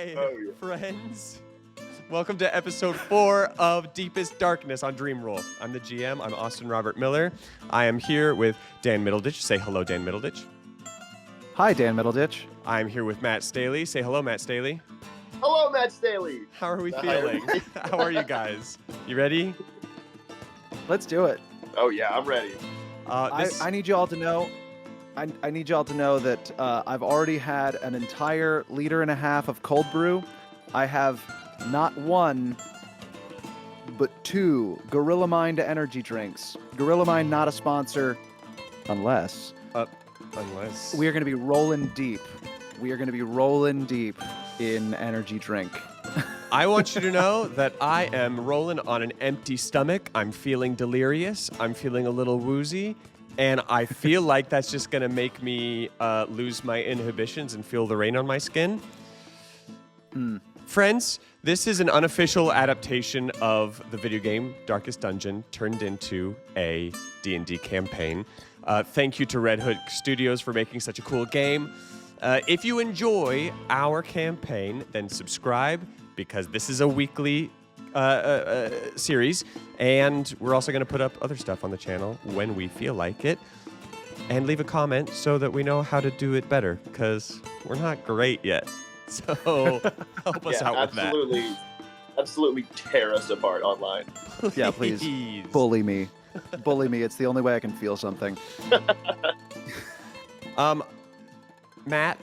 Hi, Oh, yeah. friends. Welcome to episode 4 of Deepest Darkness on Dream Roll. I'm the GM. I'm Austin Robert Miller. I am here with Dan Middleditch. Say hello, Dan Middleditch. Hi, Dan Middleditch. I'm here with Matt Staley. Say hello, Matt Staley. Hello, Matt Staley. How are we feeling? How are you guys? You ready? Let's do it. Oh yeah, I'm ready. I need you all to know. I need y'all to know that I've already had an entire liter and a half of cold brew. I have not one, but 2 Gorilla Mind energy drinks. Gorilla Mind not a sponsor, unless we are going to be rolling deep. We are going to be rolling deep in energy drink. I want you to know that I am rolling on an empty stomach. I'm feeling delirious. I'm feeling a little woozy. And I feel like that's just going to make me lose my inhibitions and feel the rain on my skin. Friends, this is an unofficial adaptation of the video game Darkest Dungeon turned into a D&D campaign. Thank you to Red Hood Studios for making such a cool game. If you enjoy our campaign, then subscribe, because this is a weekly series, and we're also going to put up other stuff on the channel when we feel like it. And leave a comment so that we know how to do it better, because we're not great yet. So help us out with that. Absolutely tear us apart online. Yeah, please. Bully me. Bully me. It's the only way I can feel something. Matt,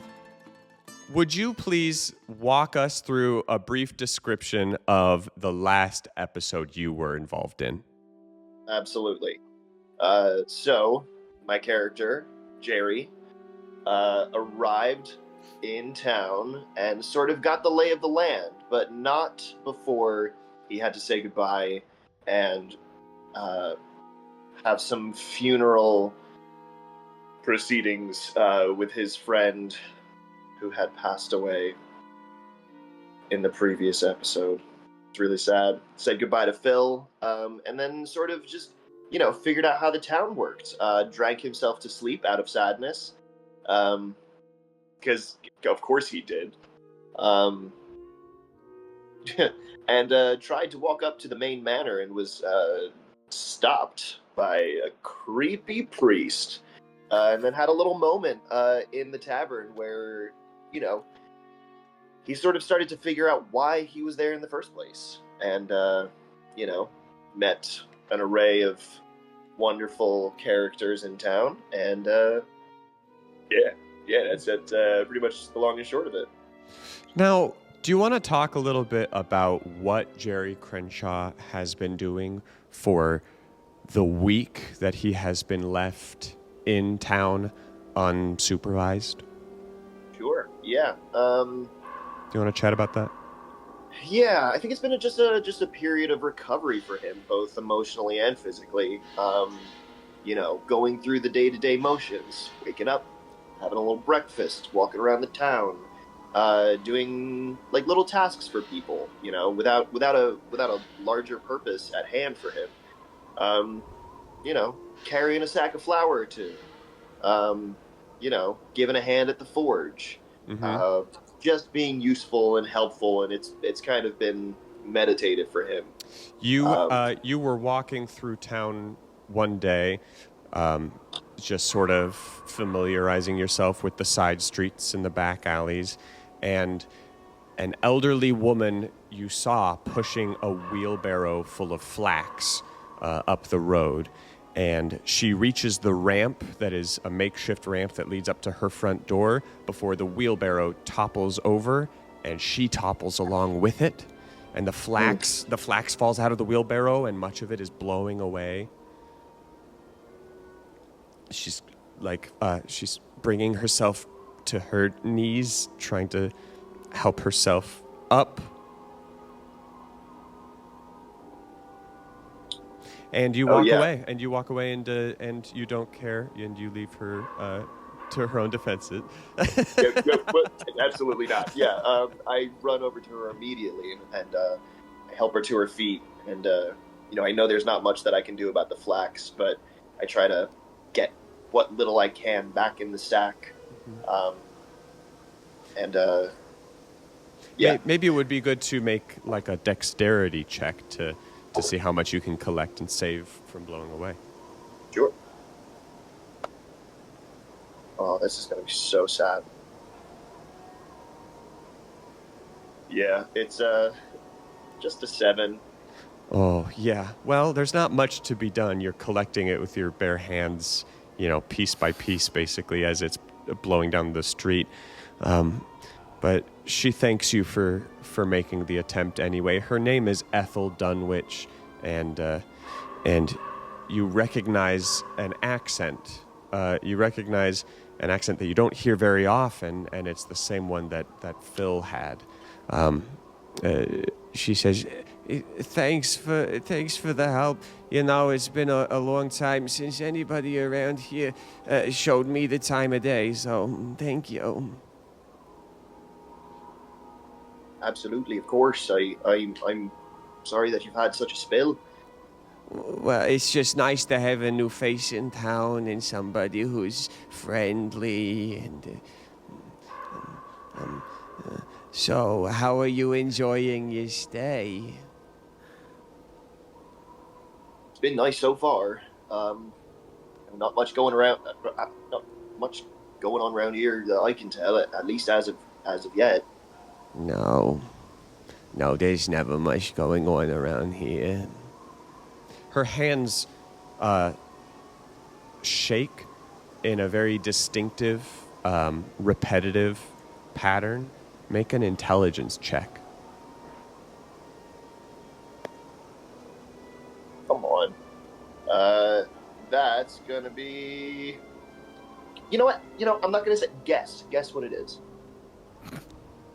would you please walk us through a brief description of the last episode you were involved in? Absolutely. So, my character, Jerry, arrived in town and sort of got the lay of the land, but not before he had to say goodbye and have some funeral proceedings with his friend who had passed away in the previous episode. It's really sad. Said goodbye to Phil, and then sort of just, figured out how the town worked. Drank himself to sleep out of sadness, because of course he did. And tried to walk up to the main manor and was stopped by a creepy priest. And then had a little moment in the tavern where, he sort of started to figure out why he was there in the first place. And, met an array of wonderful characters in town. And, that's pretty much the long and short of it. Now, do you want to talk a little bit about what Jerry Crenshaw has been doing for the week that he has been left in town unsupervised? Sure. Yeah. Do you want to chat about that? Yeah, I think it's been just a period of recovery for him, both emotionally and physically. Going through the day-to-day motions, waking up, having a little breakfast, walking around the town, doing like little tasks for people, without a larger purpose at hand for him. Carrying a sack of flour or two, giving a hand at the forge, just being useful and helpful, and it's kind of been meditative for him. You were walking through town one day, just sort of familiarizing yourself with the side streets and the back alleys, and an elderly woman you saw pushing a wheelbarrow full of flax up the road. And she reaches the ramp that is a makeshift ramp that leads up to her front door before the wheelbarrow topples over, and she topples along with it. And the flax falls out of the wheelbarrow, and much of it is blowing away. She's she's bringing herself to her knees, trying to help herself up. And you walk away, and you don't care, and you leave her to her own defenses. Absolutely not. Yeah, I run over to her immediately and I help her to her feet. And I know there's not much that I can do about the flax, but I try to get what little I can back in the sack. Yeah. Maybe it would be good to make like a dexterity check to see how much you can collect and save from blowing away. Sure. Oh, this is going to be so sad. Yeah, it's just a 7. Oh, yeah. Well, there's not much to be done. You're collecting it with your bare hands, piece by piece, basically, as it's blowing down the street. But she thanks you for making the attempt anyway. Her name is Ethel Dunwich, and you recognize an accent. You recognize an accent that you don't hear very often, and it's the same one that Phil had. She says, thanks for the help. It's been a long time since anybody around here showed me the time of day, so thank you. Absolutely, of course. I'm sorry that you've had such a spill. Well, it's just nice to have a new face in town and somebody who's friendly and... So, how are you enjoying your stay? It's been nice so far. Not much going around. Not much going on around here that I can tell. At least as of yet. No, there's never much going on around here. Her hands shake in a very distinctive, repetitive pattern. Make an intelligence check. Come on. That's gonna be... You know what? I'm not gonna say guess. Guess what it is.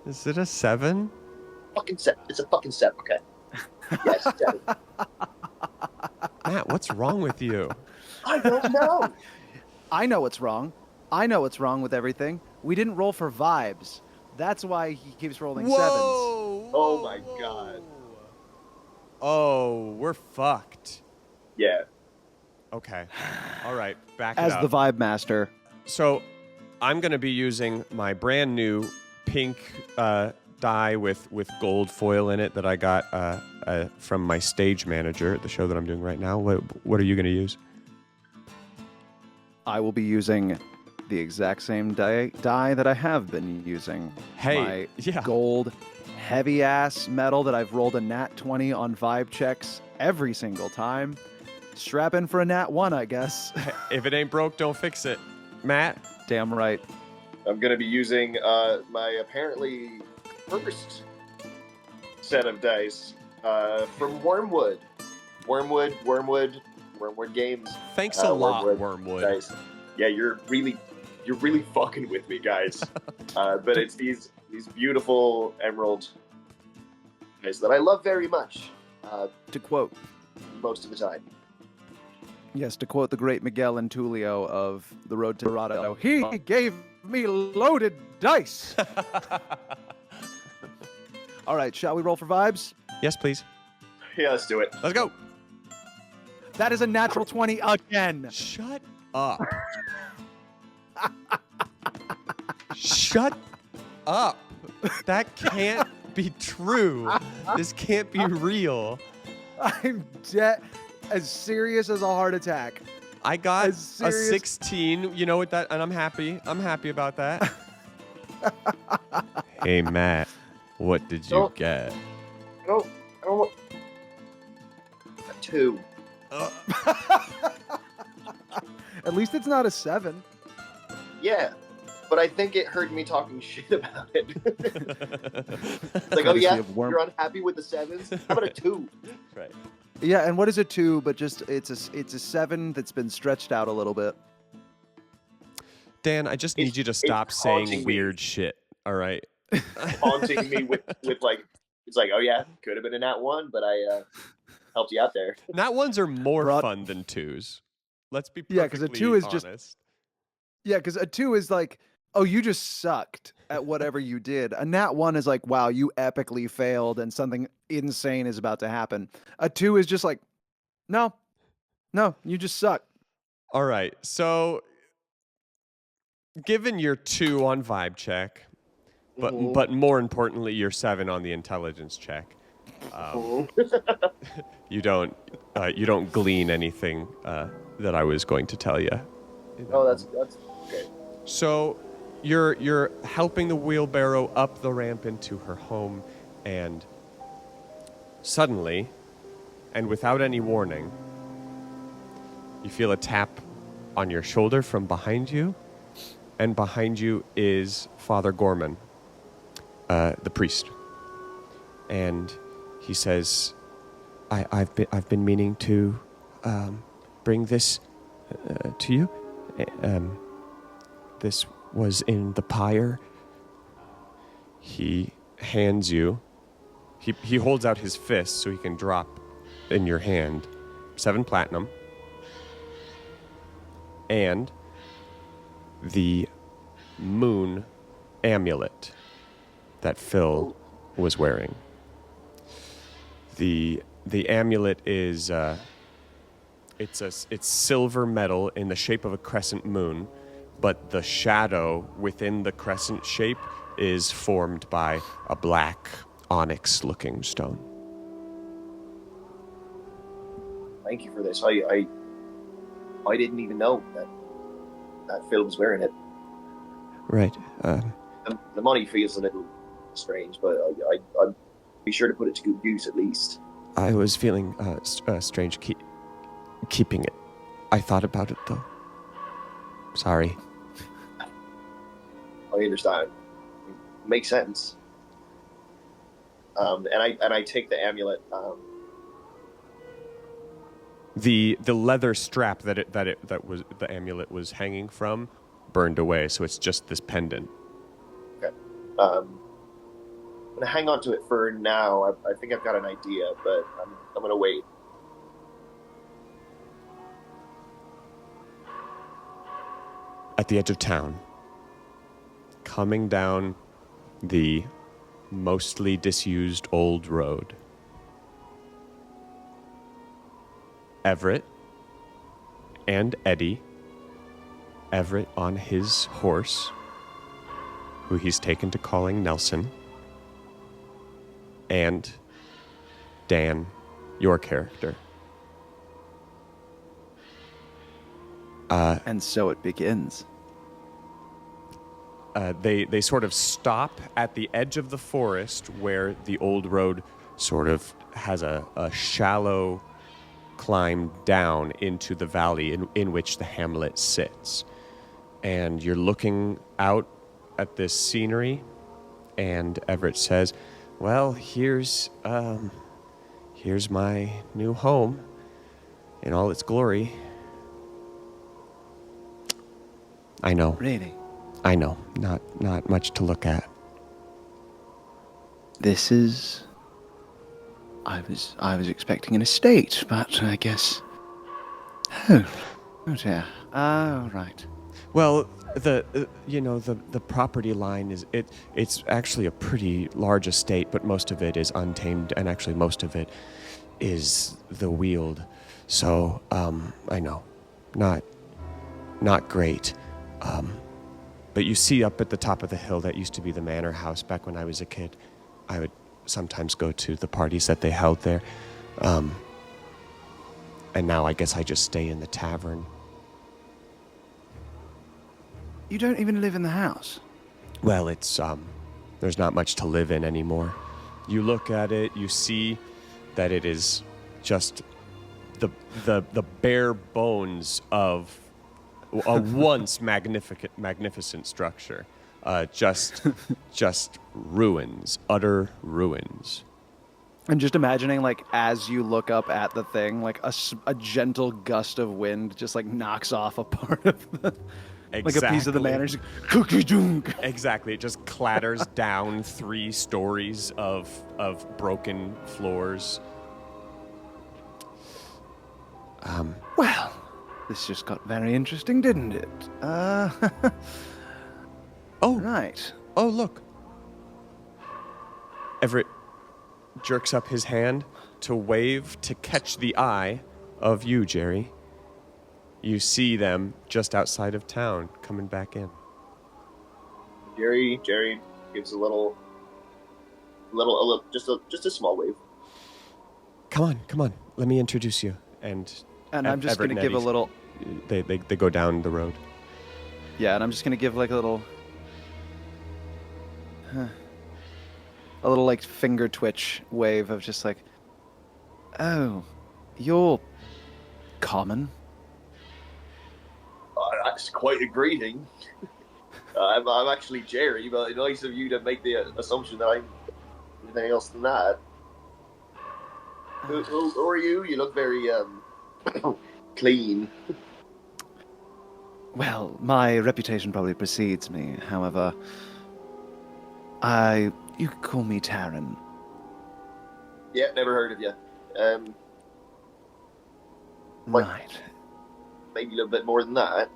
Is it a 7? Fucking 7. It's a fucking 7, okay? Yes, 7. Matt, what's wrong with you? I don't know. I know what's wrong. I know what's wrong with everything. We didn't roll for vibes. That's why he keeps rolling 7s. Oh my God. Oh, we're fucked. Yeah. Okay. All right. Back it As up. the vibe master. So I'm going to be using my brand new pink die with gold foil in it that I got from my stage manager at the show that I'm doing right now. What are you going to use? I will be using the exact same die that I have been using. Hey, my gold heavy ass metal that I've rolled a nat 20 on vibe checks every single time. Strap in for a nat 1, I guess. If it ain't broke, don't fix it. Matt? Damn right. I'm going to be using my apparently first set of dice from Wormwood. Wormwood Games. Thanks a lot, Wormwood. Dice. Yeah, you're really fucking with me, guys. But it's these beautiful emerald dice that I love very much. To quote. Most of the time. Yes, to quote the great Miguel Antulio of The Road to Dorado, he gave me loaded dice. All right, shall we roll for vibes? Yes, please. Yeah, let's do it. Let's go. That is a natural 20 again. Shut up. Shut up. That can't be true. This can't be real. I'm dead. As serious as a heart attack. I got a 16. You know what that? And I'm happy. I'm happy about that. Hey, Matt. What did you get? I don't a 2. At least it's not a 7. Yeah, but I think it heard me talking shit about it. It's like, oh yeah, you're unhappy with the 7s? How about a 2? Right. Yeah, and what is a 2? But just it's a 7 that's been stretched out a little bit. Dan, I just need you to stop saying weird shit. All right. Haunting me with like, it's like, oh yeah, could have been a nat 1, but I helped you out there. Nat 1s are more fun than 2s. Let's be perfectly because a 2 is honest. just because a 2 is like, oh, you just sucked at whatever you did. A nat 1 is like, wow, you epically failed and something insane is about to happen. A 2 is just like, no, you just suck. All right. So, given your 2 on vibe check, but more importantly, you're 7 on the intelligence check. You don't glean anything that I was going to tell you. Oh, that's okay. So you're helping the wheelbarrow up the ramp into her home, and suddenly, and without any warning, you feel a tap on your shoulder from behind you, and behind you is Father Gorman, the priest, and he says, I've been meaning to bring this to you. This was in the pyre. He hands you. He holds out his fist so he can drop in your hand 7 platinum and the moon amulet that Phil was wearing. The amulet is it's silver metal in the shape of a crescent moon, but the shadow within the crescent shape is formed by a black onyx-looking stone. Thank you for this. I didn't even know that Phil was wearing it. Right. The money feels a little strange, but I'd be sure to put it to good use at least. I was feeling strange keeping it. I thought about it, though. Sorry. I understand. It makes sense. And I take the amulet. The leather strap that the amulet was hanging from burned away, so it's just this pendant. Okay. I'm gonna hang on to it for now. I think I've got an idea, but I'm gonna wait. At the edge of town, coming down the mostly disused old road, Everett and Eddie, Everett on his horse, who he's taken to calling Nelson, and Dan, your character. And so it begins. They sort of stop at the edge of the forest where the old road sort of has a shallow climb down into the valley in which the hamlet sits. And you're looking out at this scenery, and Everett says, well, here's my new home in all its glory. I know. Really? I know. Not much to look at. This is... I was expecting an estate, but I guess... Oh dear. Oh, right. Well, the property line is it's actually a pretty large estate, but most of it is untamed, and actually most of it is the Weald. So, I know, not great. But you see up at the top of the hill that used to be the manor house back when I was a kid. I would sometimes go to the parties that they held there. And now I guess I just stay in the tavern. You don't even live in the house? Well, it's, there's not much to live in anymore. You look at it, you see that it is just the bare bones of a once magnificent structure. Just ruins, utter ruins. And just imagining, like, as you look up at the thing, like a gentle gust of wind just like knocks off a part of the, Exactly. like a piece of the manor. Just cookie dunk. Exactly. It just clatters down 3 stories of broken floors. Well, this just got very interesting, didn't it? Oh, right. Oh, look. Everett jerks up his hand to wave to catch the eye of you, Jerry. You see them just outside of town coming back in. Jerry, Gives a little, just a small wave. Come on. Let me introduce you. And I'm just Everett going to and give a Eddie, little... They go down the road. Yeah, and I'm just going to give like a little... a little like finger twitch wave of just like, oh, you're common. That's quite a greeting. I'm actually Jerry, but nice of you to make the assumption that I'm anything else than that. Who are you? You look very clean. Well, my reputation probably precedes me. However, you could call me Taron. Yeah, never heard of you. Right. Maybe a little bit more than that.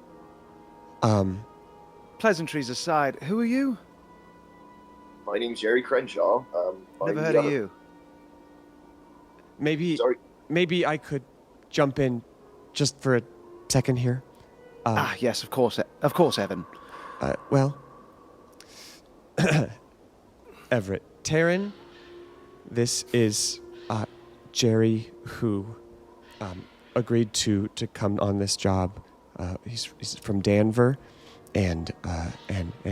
Pleasantries aside, who are you? My name's Jerry Crenshaw. Never heard of you. Maybe I could jump in just for a second here. Yes, of course, Evan. Well, Everett, Taron, this is Jerry, who agreed to come on this job. He's from Denver, and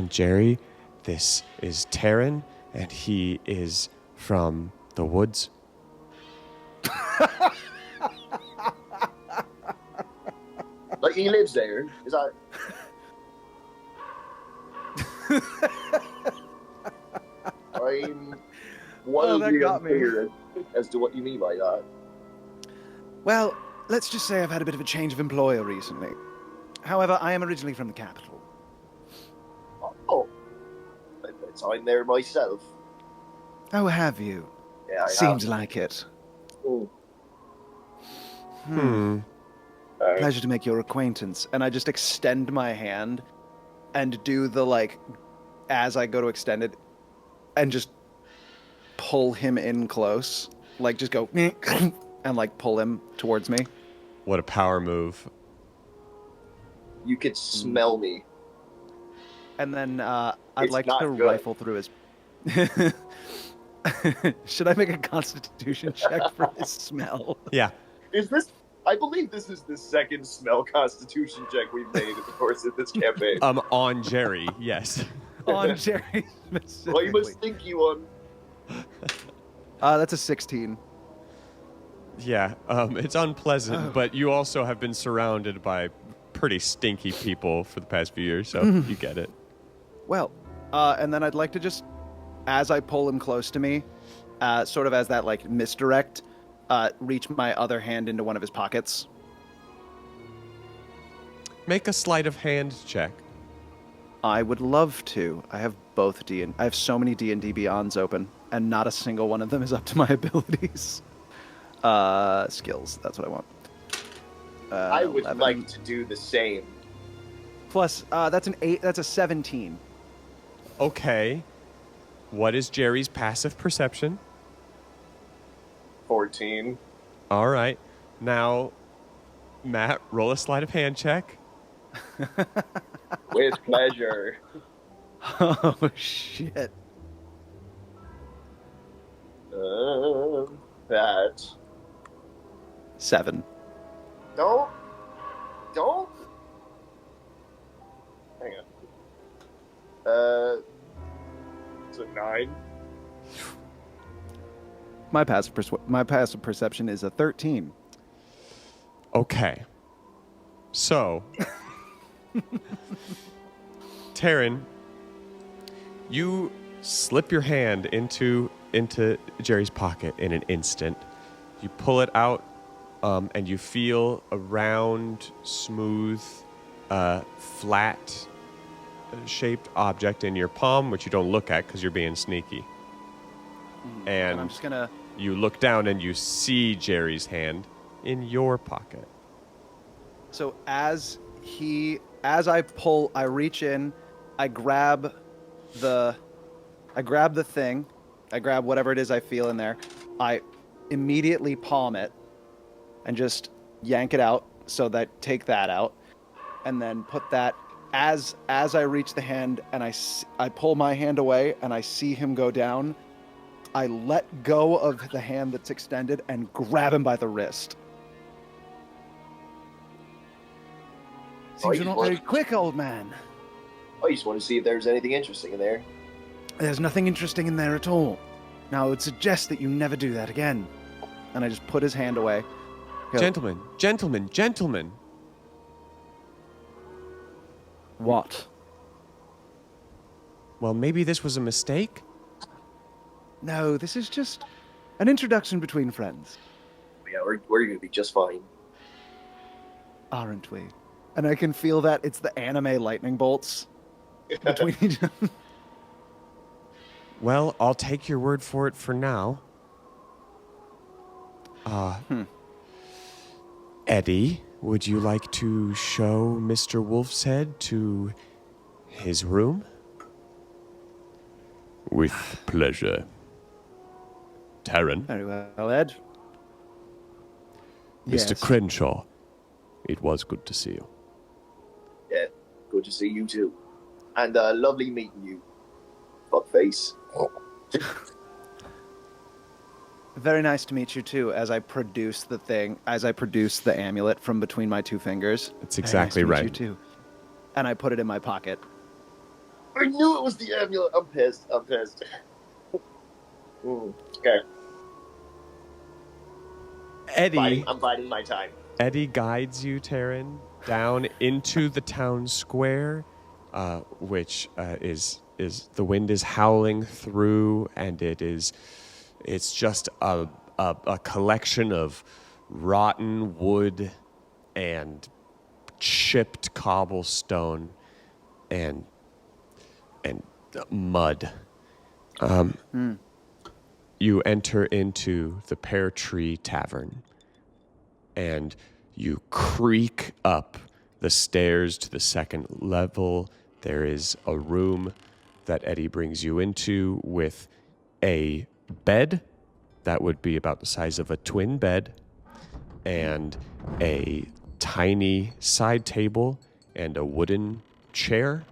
Jerry, this is Taron, and he is from the woods. Like he lives there. Is that? I'm wildly unclear as to what you mean by that. Well, let's just say I've had a bit of a change of employer recently. However, I am originally from the capital. Oh, I'm there myself. Oh, have you? Yeah, I Seems like it. Oh. Pleasure to make your acquaintance. And I just extend my hand and do the, like, as I go to extend it, and just pull him in close. Like, just go, and, like, pull him towards me. What a power move. You could smell me. And then I'd It's like not to good. rifle through his... Should I make a constitution check for his smell? Yeah. Is this? I believe this is the second smell constitution check we've made in the course of this campaign. On Jerry, yes. On Jerry specifically. Well, you must think you on. That's a 16. Yeah, it's unpleasant, but you also have been surrounded by pretty stinky people for the past few years, so you get it. Well, and then I'd like to just, as I pull him close to me, sort of as that, like, misdirect, reach my other hand into one of his pockets. Make a sleight of hand check. I would love to. I have both I have so many D&D Beyonds open, and not a single one of them is up to my abilities. Skills, that's what I want. I would 11. like to do the same. Plus, that's an 8, that's a 17. Okay. What is Jerry's passive perception? 14. All right. Now, Matt, roll a sleight of hand check. With pleasure. Oh, shit. That. 7. Don't. Hang on. It's a 9. My passive perception is a 13. Okay. So, Taron, you slip your hand into Jerry's pocket in an instant. You pull it out, and you feel a round, smooth, flat-shaped object in your palm, which you don't look at because you're being sneaky. And I'm just gonna... You look down and you see Jerry's hand in your pocket. So as I pull, I reach in, I grab the thing, I grab whatever it is I feel in there, I immediately palm it, and just yank it out, so that take that out, and then put that as I reach the hand and I pull my hand away and I see him go down, I let go of the hand that's extended and grab him by the wrist. Seems you're not very quick, old man. I just want to see if there's anything interesting in there. There's nothing interesting in there at all. Now, I would suggest that you never do that again. And I just put his hand away. Go, Gentlemen. What? Well, maybe this was a mistake? No, this is just an introduction between friends. Yeah, we're going to be just fine. Aren't we? And I can feel that it's the anime lightning bolts between each other. Well, I'll take your word for it for now. Eddie, would you like to show Mr. Wolfshead to his room? With pleasure. Taron. Very well, Ed. Mr. Yes. Crenshaw, it was good to see you. Yeah, good to see you too. And lovely meeting you, fuckface. Very nice to meet you too. As I produce the amulet from between my two fingers. That's exactly Very nice right. to meet you too. And I put it in my pocket. I knew it was the amulet. I'm pissed. Okay. Eddie. I'm biding my time. Eddie guides you, Taron, down into the town square, which is the wind is howling through, and it's just a collection of rotten wood and chipped cobblestone and mud. You enter into the Pear Tree Tavern, and you creak up the stairs to the second level. There is a room that Eddie brings you into with a bed that would be about the size of a twin bed, and a tiny side table and a wooden chair.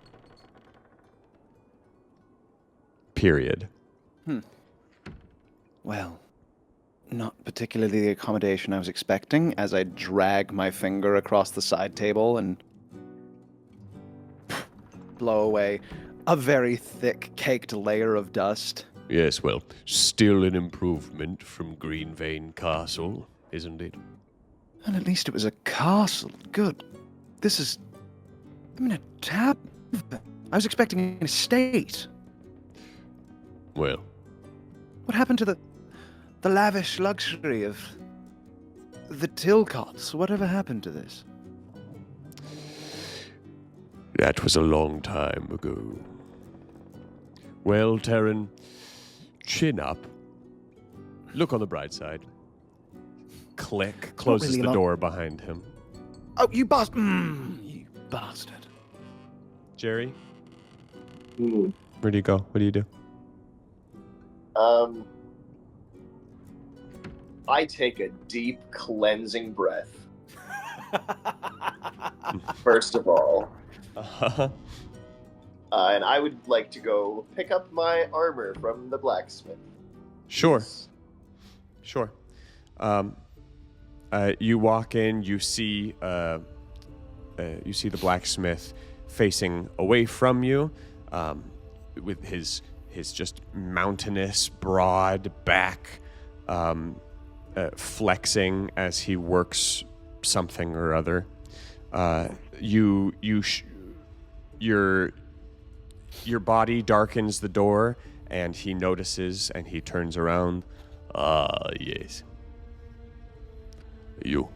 Period. Well, not particularly the accommodation I was expecting, as I drag my finger across the side table and blow away a very thick, caked layer of dust. Yes, well, still an improvement from Greenvane Castle, isn't it? And at least it was a castle. Good. A tavern. I was expecting an estate. Well, What happened to the lavish luxury of the Tilcots? Whatever happened to this? that was a long time ago. Well, Taron, chin up. Look on the bright side. Click. Closes really the long. door behind him. Oh, you bastard! You bastard. Jerry, where do you go? What do you do? I take a deep cleansing breath. First of all. And I would like to go pick up my armor from the blacksmith. Sure. You walk in. You see the blacksmith facing away from you, with his just mountainous, broad back, flexing as he works something or other. Your body darkens the door, and he notices, and he turns around. Ah, yes. You.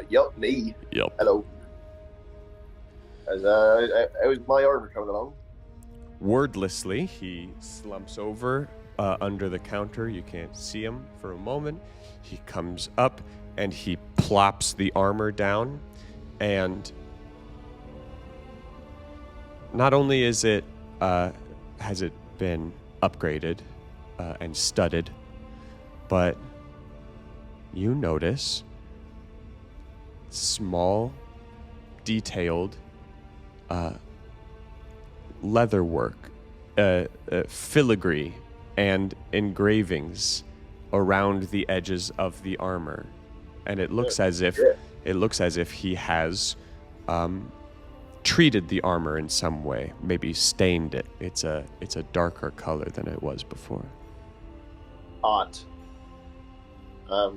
Yup, me. Yep. Hello. How was my armor coming along? Wordlessly, he slumps over under the counter. You can't see him for a moment. He comes up, and he plops the armor down, and not only has it been upgraded and studded, but you notice small detailed leatherwork, filigree, and engravings around the edges of the armor, and it looks as if he has treated the armor in some way, maybe stained it. It's a darker color than it was before. Hot. How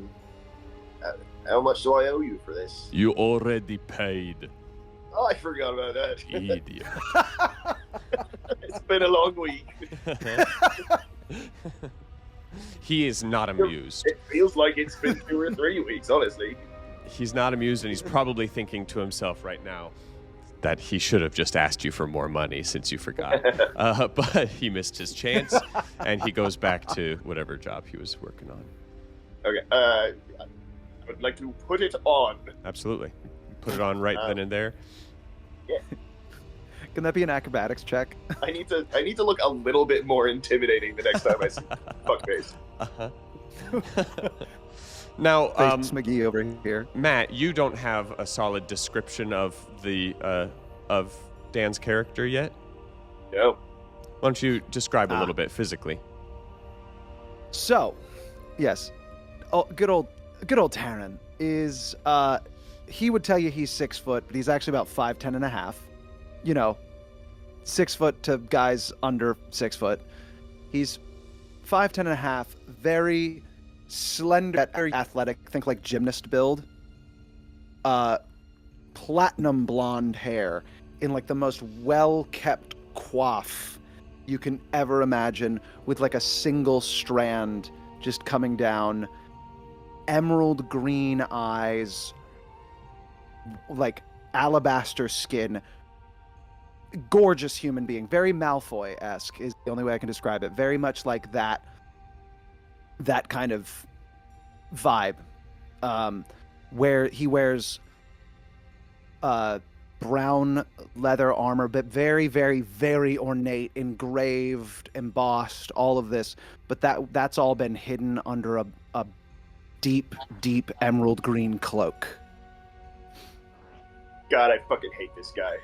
much do I owe you for this? You already paid. Oh, I forgot about that. Idiot. It's been a long week. He is not amused. It feels like it's been 2 or 3 weeks, honestly. He's not amused, and he's probably thinking to himself right now that he should have just asked you for more money since you forgot. But he missed his chance, and he goes back to whatever job he was working on. Okay, I would like to put it on. Absolutely. Put it on right then and there. Yeah. Can that be an acrobatics check? I need to look a little bit more intimidating the next time I see fuckface. Now, Face McGee over here. Matt, you don't have a solid description of the of Dan's character yet. No. Why don't you describe a little bit physically? So, yes, good old Taron is. He would tell you he's 6 foot, but he's actually about 5'10" and a half. 6 foot to guys under 6 foot. He's 5'10" and a half, very slender, very athletic. Think like gymnast build. Platinum blonde hair in like the most well-kept coif you can ever imagine, with like a single strand just coming down. Emerald green eyes, like alabaster skin. Gorgeous human being, very Malfoy-esque is the only way I can describe it. Very much like that kind of vibe, where he wears brown leather armor, but very, very, very ornate, engraved, embossed, all of this. But that's all been hidden under a deep, deep emerald green cloak. God, I fucking hate this guy.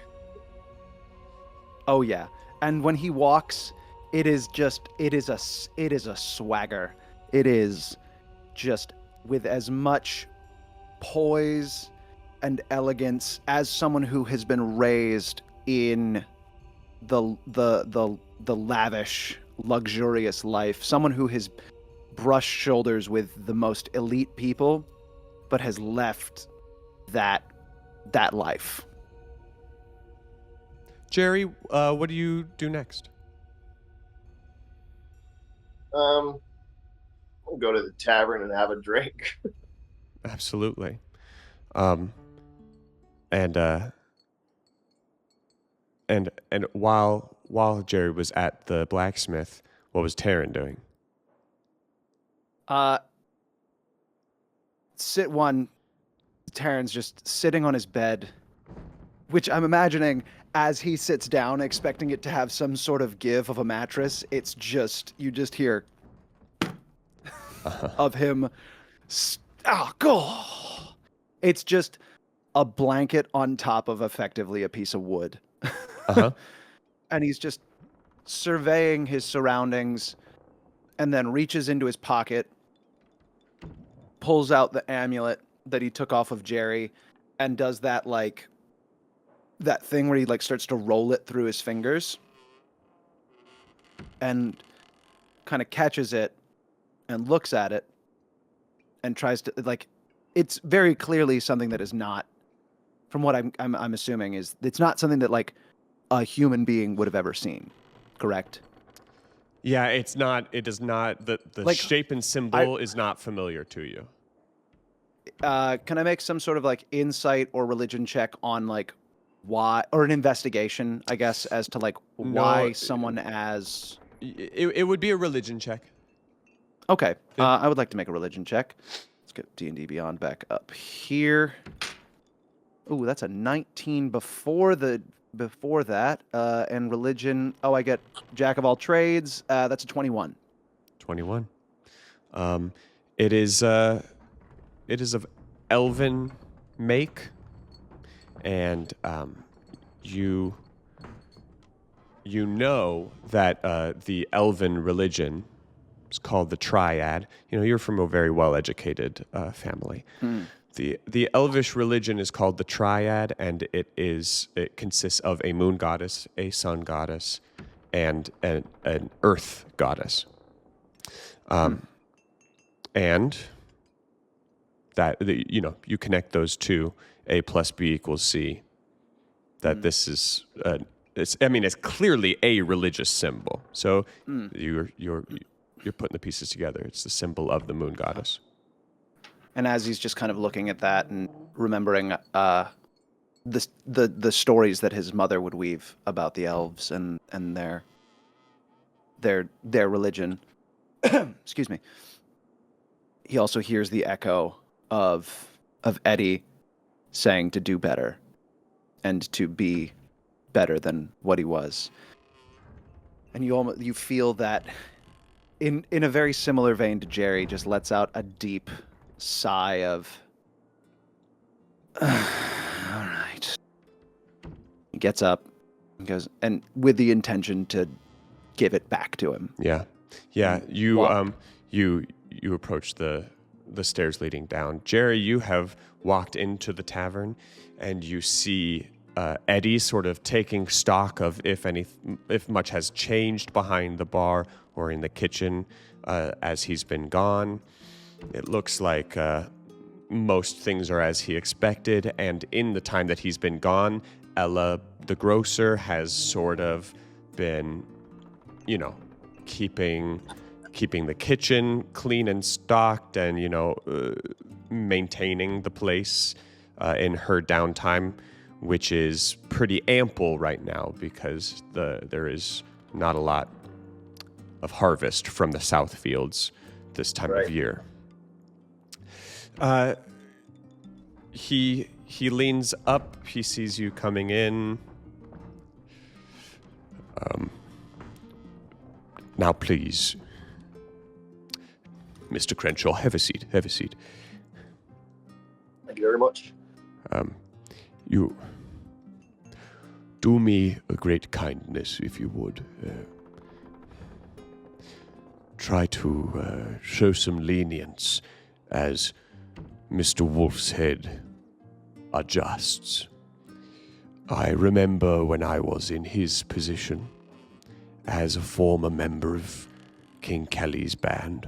Oh yeah, and when he walks, it is a swagger. It is just with as much poise and elegance as someone who has been raised in the lavish, luxurious life. Someone who has brushed shoulders with the most elite people, but has left that life. Jerry, what do you do next? We'll go to the tavern and have a drink. Absolutely. And while Jerry was at the blacksmith, what was Taron doing? Taron's just sitting on his bed, which I'm imagining as he sits down, expecting it to have some sort of give of a mattress. It's just, you just hear of him. It's just a blanket on top of effectively a piece of wood. And he's just surveying his surroundings and then reaches into his pocket, pulls out the amulet that he took off of Jerry, and does that thing where he starts to roll it through his fingers and kind of catches it and looks at it and tries to, it's very clearly something that is not, from what I'm assuming, is it's not something that a human being would have ever seen, correct? Yeah, it's not. It does not. The shape and symbol is not familiar to you. Can I make some sort of insight or religion check on why, or an investigation, I guess, as to why someone as... It would be a religion check. Okay, I would like to make a religion check. Let's get D&D Beyond back up here. Ooh, that's a 19 before that, and religion. Oh, I get Jack of all trades. That's a 21. 21. It is of elven make, and you know that the elven religion is called the Triad. You know, you're from a very well-educated family. The elvish religion is called the Triad, and it consists of a moon goddess, a sun goddess, and an earth goddess. And that you connect those two, A plus B equals C. That this is it's clearly a religious symbol. So you're putting the pieces together. It's the symbol of the moon goddess. And as he's just kind of looking at that and remembering the stories that his mother would weave about the elves and their religion, excuse me, he also hears the echo of Eddie saying to do better and to be better than what he was. And you feel that in a very similar vein to Jerry, just lets out a deep sigh of, all right. He gets up and goes, and with the intention to give it back to him. Yeah. You approach the stairs leading down. Jerry, you have walked into the tavern, and you see Eddie sort of taking stock of if much has changed behind the bar or in the kitchen as he's been gone. It looks like most things are as he expected, and in the time that he's been gone, Ella, the grocer, has sort of been, keeping the kitchen clean and stocked, and maintaining the place in her downtime, which is pretty ample right now because there is not a lot of harvest from the south fields this time of year. He leans up. He sees you coming in. Now, please, Mr. Crenshaw, have a seat. Have a seat. Thank you very much. You do me a great kindness, if you would. Try to show some lenience as Mr. Wolf's Head adjusts. I remember when I was in his position as a former member of King Kelly's band.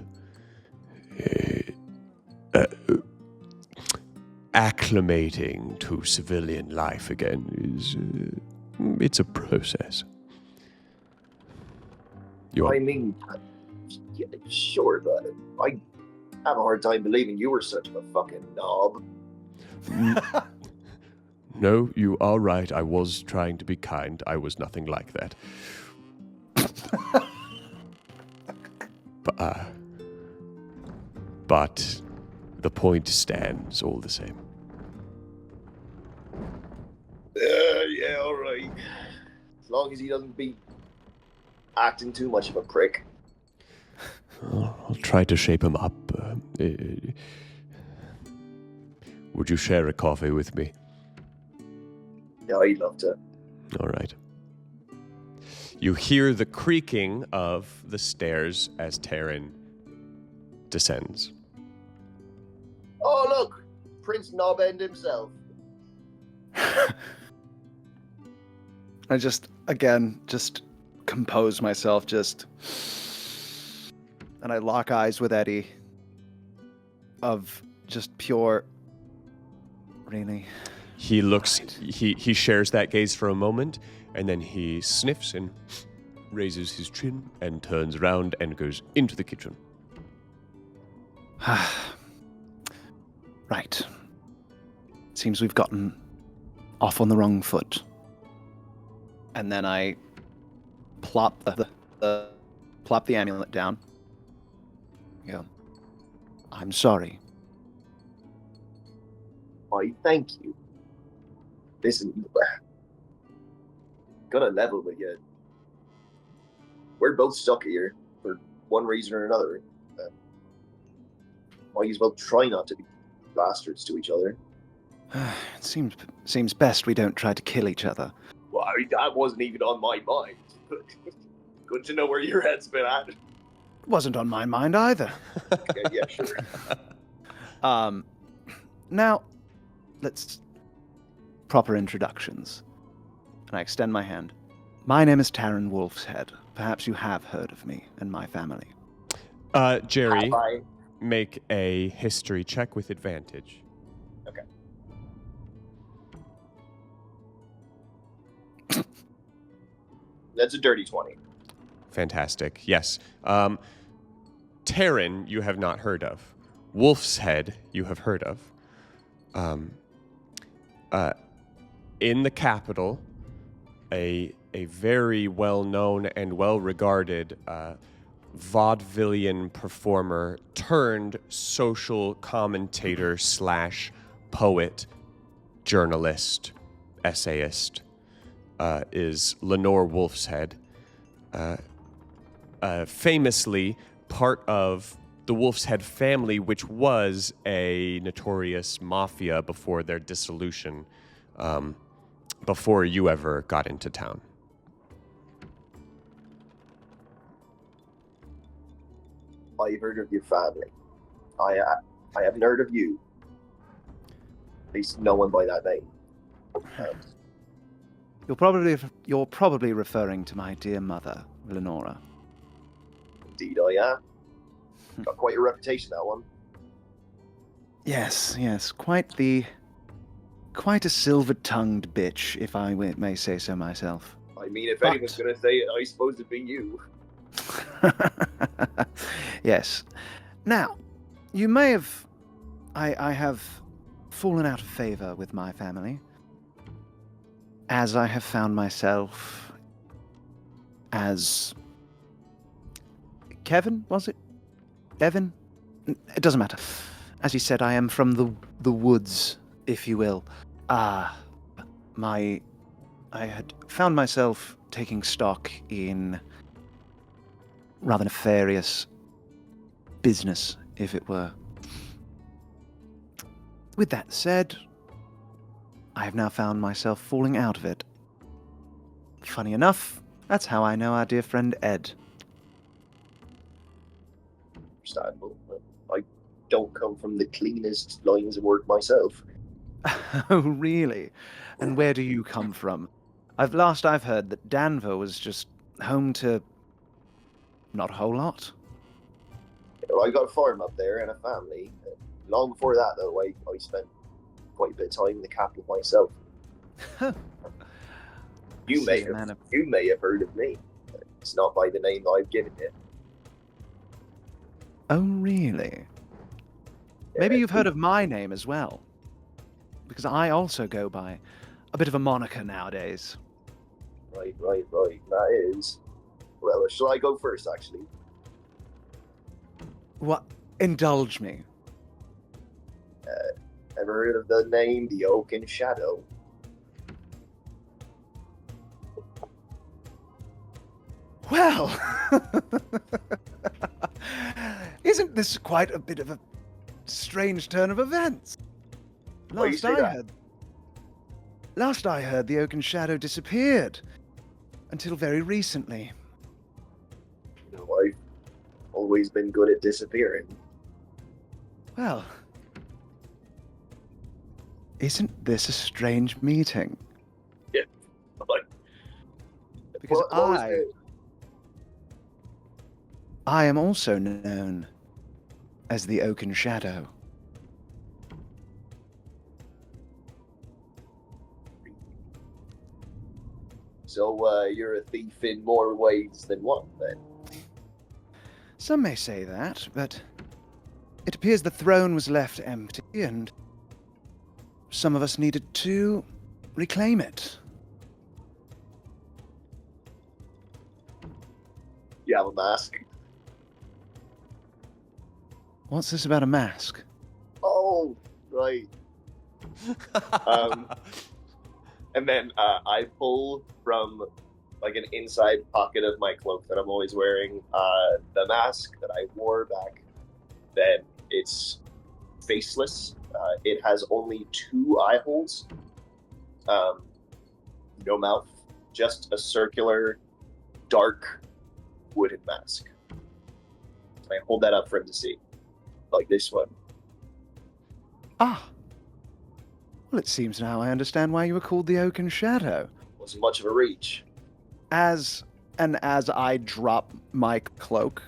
Acclimating to civilian life again is it's a process. I mean, yeah, sure, but I have a hard time believing you were such a fucking knob. No, you are right. I was trying to be kind. I was nothing like that. But the point stands all the same. Yeah, all right. As long as he doesn't be acting too much of a prick. I'll try to shape him up. Would you share a coffee with me? Yeah, I'd love to. All right. You hear the creaking of the stairs as Taron descends. Oh, look! Prince Knobend himself. I just compose myself, and I lock eyes with Eddie of just pure, really. He looks, he shares that gaze for a moment, and then he sniffs and raises his chin and turns around and goes into the kitchen. Right. Seems we've gotten off on the wrong foot. And then I plop the amulet down. Yeah. I'm sorry. Why, thank you. Listen, gonna level with you. We're both stuck here for one reason or another. Might as well try not to be bastards to each other. It seems best we don't try to kill each other. Well, I mean, that wasn't even on my mind. Good to know where your head's been at. It wasn't on my mind either. Yeah, sure. Now, let's... Proper introductions. And I extend my hand. My name is Taron Wolfshead. Perhaps you have heard of me and my family. Jerry, Hi. make a history check with advantage. Okay. That's a dirty 20. Fantastic. Yes. Taron, you have not heard of. Wolf's Head, you have heard of. In the capital, a very well-known and well-regarded vaudevillian performer turned social commentator / poet, journalist, essayist is Lenore Wolfshead. Famously part of the Wolfshead family, which was a notorious mafia before their dissolution, before you ever got into town. I've heard of your family. I haven't heard of you. At least no one by that name. You're probably referring to my dear mother, Lenora. Indeed, I am. Got quite a reputation, that one. Yes, quite a silver-tongued bitch, if I may say so myself. I mean, if anyone's going to say it, I suppose it'd be you. Yes. Now, you may have... I have fallen out of favor with my family, as I have found myself as... Kevin, was it? Evan? It doesn't matter. As you said, I am from the woods, if you will. I had found myself taking stock in rather nefarious business, if it were. With that said, I have now found myself falling out of it. Funny enough, that's how I know our dear friend Ed. Understandable. I don't come from the cleanest lines of work myself. Oh, really? And where do you come from? I've heard that Danvers was just home to not a whole lot. I got a farm up there and a family. Long before that, though, I spent quite a bit of time in the capital myself. You may have heard of me. It's not by the name that I've given it. Oh, really? Maybe you've heard of my name as well. Because I also go by a bit of a moniker nowadays. Right. That is. Well, shall I go first, actually? What? Indulge me. Ever heard of the name the Oak and Shadow? Well, isn't this quite a bit of a strange turn of events? Last I heard, the Oak and Shadow disappeared. Until very recently. You know, I've always been good at disappearing. Well, isn't this a strange meeting? Yeah. Because what I am also known as the Oak and Shadow. So, you're a thief in more ways than one, then? Some may say that, but it appears the throne was left empty, and some of us needed to reclaim it. You have a mask? What's this about a mask? Oh, right. And then I pull from like an inside pocket of my cloak that I'm always wearing the mask that I wore back then. It's faceless. It has only 2 eye holes. No mouth. Just a circular, dark, wooden mask. I hold that up for him to see. Like this one. Ah. Well, it seems now I understand why you were called the Oaken Shadow. Wasn't much of a reach. As I drop my cloak,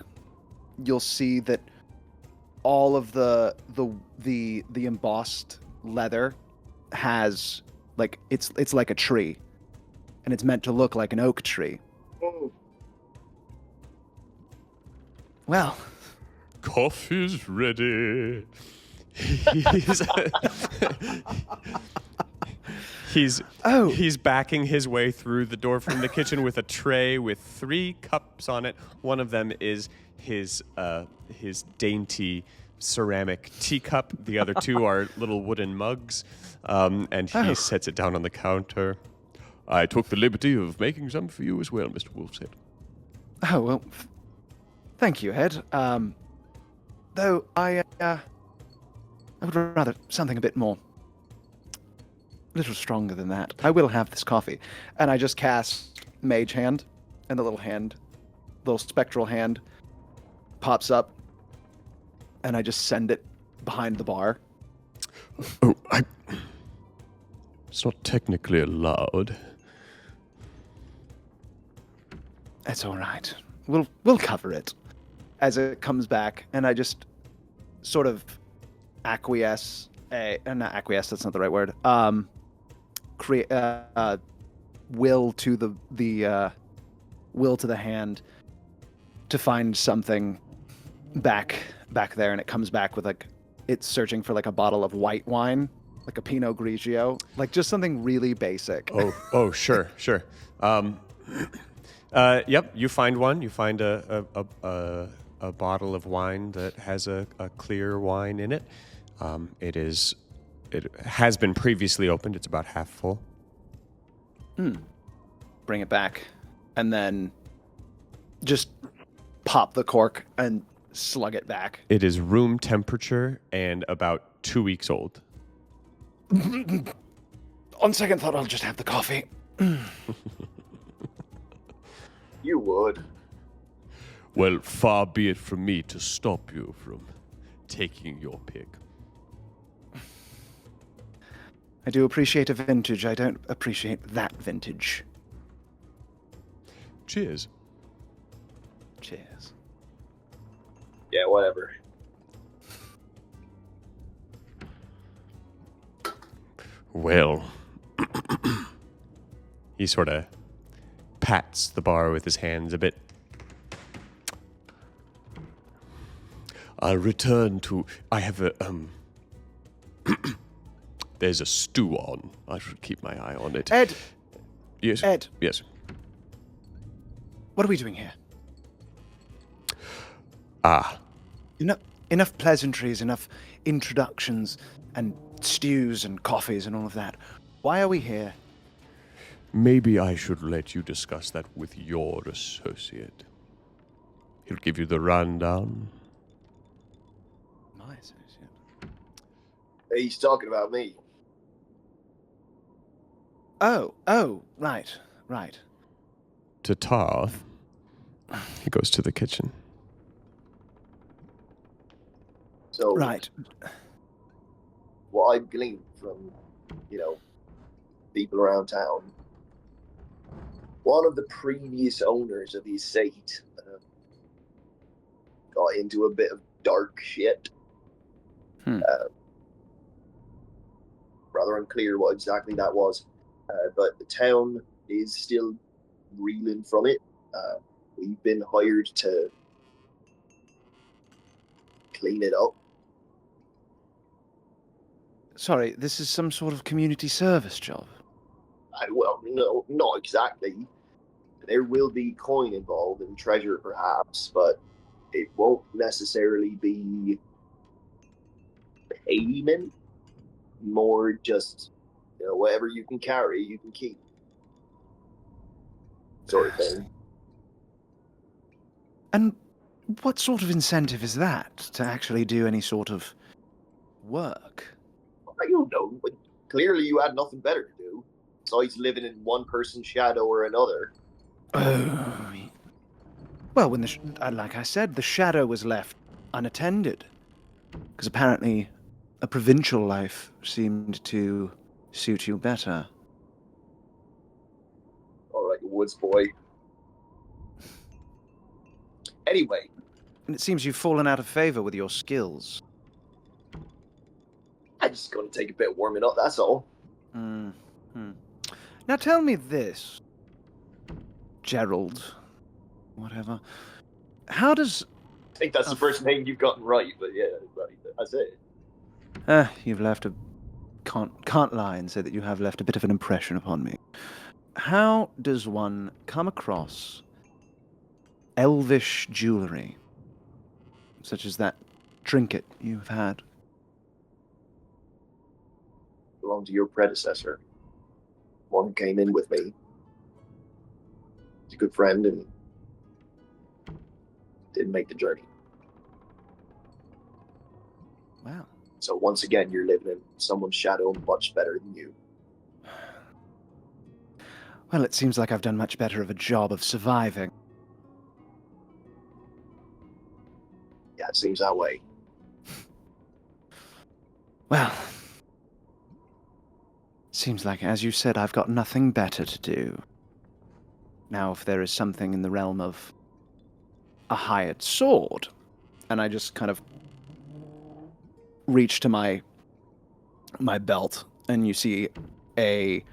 you'll see that all of the embossed leather has like it's like a tree, and it's meant to look like an oak tree. Oh. Well, Coffee's ready. He's backing his way through the door from the kitchen with a tray with 3 cups on it. One of them is his dainty ceramic teacup. The other 2 are little wooden mugs, and he sets it down on the counter. I took the liberty of making some for you as well, Mr. Wolfshead. Oh well, thank you, Ed. Though I would rather something a bit more. A little stronger than that. I will have this coffee. And I just cast Mage Hand, and the little spectral hand pops up, and I just send it behind the bar. Oh, it's not technically allowed. It's all right. We'll cover it. As it comes back, and I just sort of acquiesce. Not acquiesce. That's not the right word. Create will to the will to the hand to find something back there, and it comes back with like it's searching for like a bottle of white wine, like a Pinot Grigio, like just something really basic. Oh, sure. Yep, you find one. You find a bottle of wine that has a clear wine in it. It has been previously opened. It's about half full. Bring it back, and then just pop the cork and slug it back. It is room temperature and about 2 weeks old. On second thought, I'll just have the coffee. You would. Well, far be it from me to stop you from taking your pick. I do appreciate a vintage. I don't appreciate that vintage. Cheers. Cheers. Yeah, whatever. Well, he sort of pats the bar with his hands a bit. I'll return to... I have a... There's a stew on. I should keep my eye on it. Ed! Yes? Ed! Yes. What are we doing here? Ah. Enough pleasantries, enough introductions, and stews and coffees and all of that. Why are we here? Maybe I should let you discuss that with your associate. He'll give you the rundown. My associate? He's talking about me. Oh, right. To Tarth, he goes to the kitchen. So, Right. what I gleaned from, people around town, one of the previous owners of the estate got into a bit of dark shit. Rather unclear what exactly that was, but the town is still reeling from it. We've been hired to clean it up. Sorry, this is some sort of community service job. Well, no, not exactly. There will be coin involved and treasure, perhaps, but it won't necessarily be payment. More just, whatever you can carry, you can keep. Sort of thing. And what sort of incentive is that to actually do any sort of work? I don't know. But clearly, you had nothing better to do besides living in one person's shadow or another. Oh, well, when like I said, the shadow was left unattended, because apparently a provincial life seemed to suit you better. All right, woods boy. Anyway, And it seems you've fallen out of favor with your skills. I'm just going to take a bit of warming up, that's all. Mm-hmm. Now tell me this, Gerald, whatever. How does... I think that's the first name you've gotten right, but yeah, right, that's it. You've left a... Can't lie and say that you have left a bit of an impression upon me. How does one come across elvish jewelry, such as that trinket you've had? Belonged to your predecessor. One who came in with me. He's a good friend and didn't make the journey. Wow. So once again, you're living in someone's shadow much better than you. Well, it seems like I've done much better of a job of surviving. Yeah, it seems that way. Well, seems like, as you said, I've got nothing better to do. Now, if there is something in the realm of a hired sword, and I just kind of reach to my belt, and you see a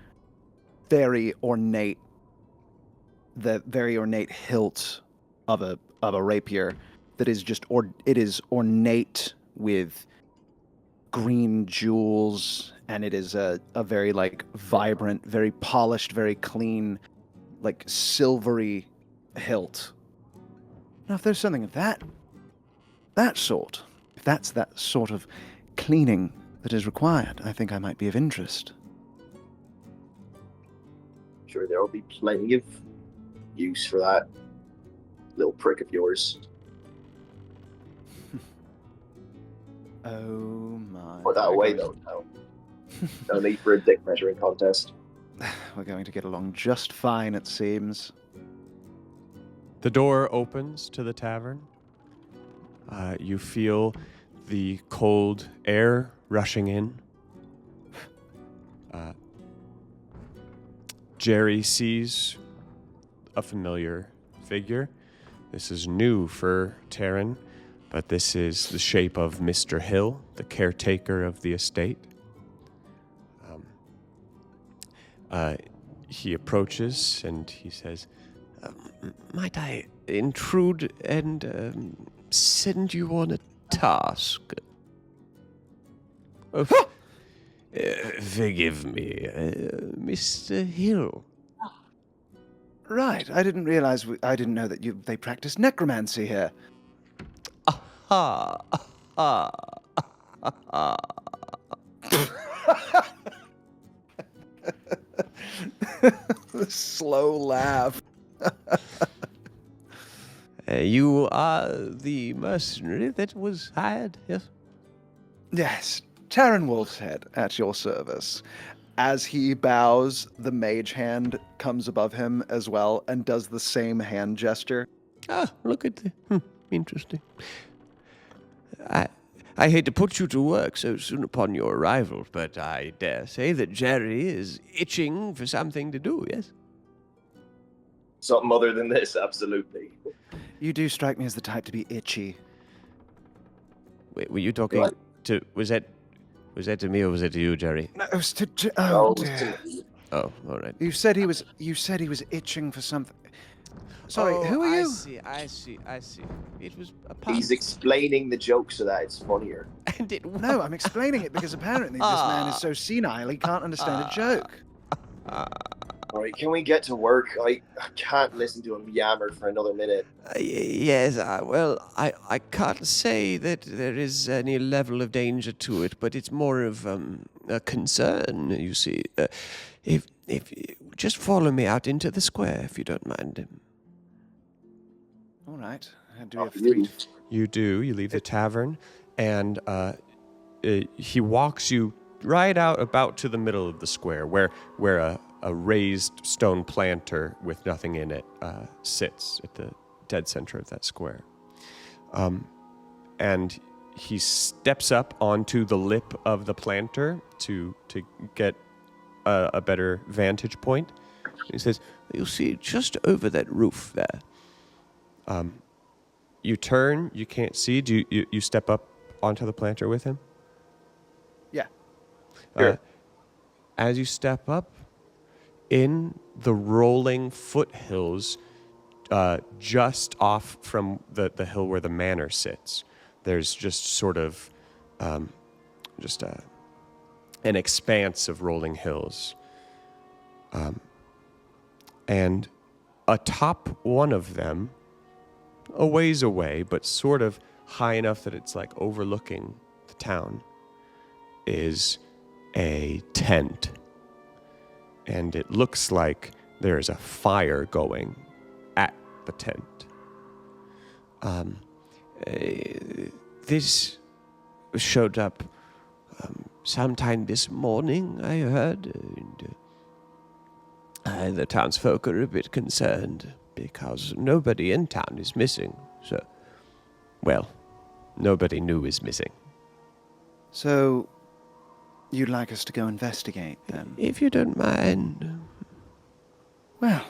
very ornate hilt of a rapier that is just it is ornate with green jewels, and it is a very like vibrant, very polished, very clean, like silvery hilt. Now, if there's something of that sort, if that's that sort of cleaning that is required, I think I might be of interest. Sure, there will be plenty of use for that little prick of yours. Oh my. Put that away, though, now. No need for a dick measuring contest. We're going to get along just fine, it seems. The door opens to the tavern. You feel the cold air rushing in. Jerry sees a familiar figure. This is new for Taron, but this is the shape of Mr. Hill, the caretaker of the estate. He approaches and he says, "Might I intrude and send you on a task?" Forgive me, Mr. Hill. Right, I didn't realize. I didn't know that they practice necromancy here. Aha! Aha! Aha! The slow laugh. You are the mercenary that was hired, yes? Yes, Taron Wolfshead at your service. As he bows, the mage hand comes above him as well and does the same hand gesture. Ah, look at the... interesting. I hate to put you to work so soon upon your arrival, but I dare say that Jerry is itching for something to do, yes? Something other than this, absolutely. You do strike me as the type to be itchy. Wait, were you talking What? to... Was that to me or was it to you, Jerry? No, it was to Oh, dear. Oh, all right. You said he was itching for something. Sorry, who are you? I see. It was a pun. he's explaining the joke so that it's funnier. And it was... No, I'm explaining it because apparently this man is so senile he can't understand a joke. All right, can we get to work? I can't listen to him yammer for another minute. Yes, well, I can't say that there is any level of danger to it, but it's more of a concern, you see. If just follow me out into the square, if you don't mind. All right. Do we have You. three? You do. You leave the tavern, and he walks you right out about to the middle of the square, where a raised stone planter with nothing in it sits at the dead center of that square. And he steps up onto the lip of the planter to get a better vantage point. He says, "You see, just over that roof there." You turn, you can't see. Do you step up onto the planter with him? Yeah. Sure. As you step up, in the rolling foothills, just off from the hill where the manor sits, there's just sort of an expanse of rolling hills. And atop one of them, a ways away, but sort of high enough that it's like overlooking the town, is a tent. And it looks like there's a fire going at the tent. This showed up sometime this morning, I heard. And the townsfolk are a bit concerned because nobody in town is missing. So, well, nobody new is missing. So, you'd like us to go investigate, then? If you don't mind. Well,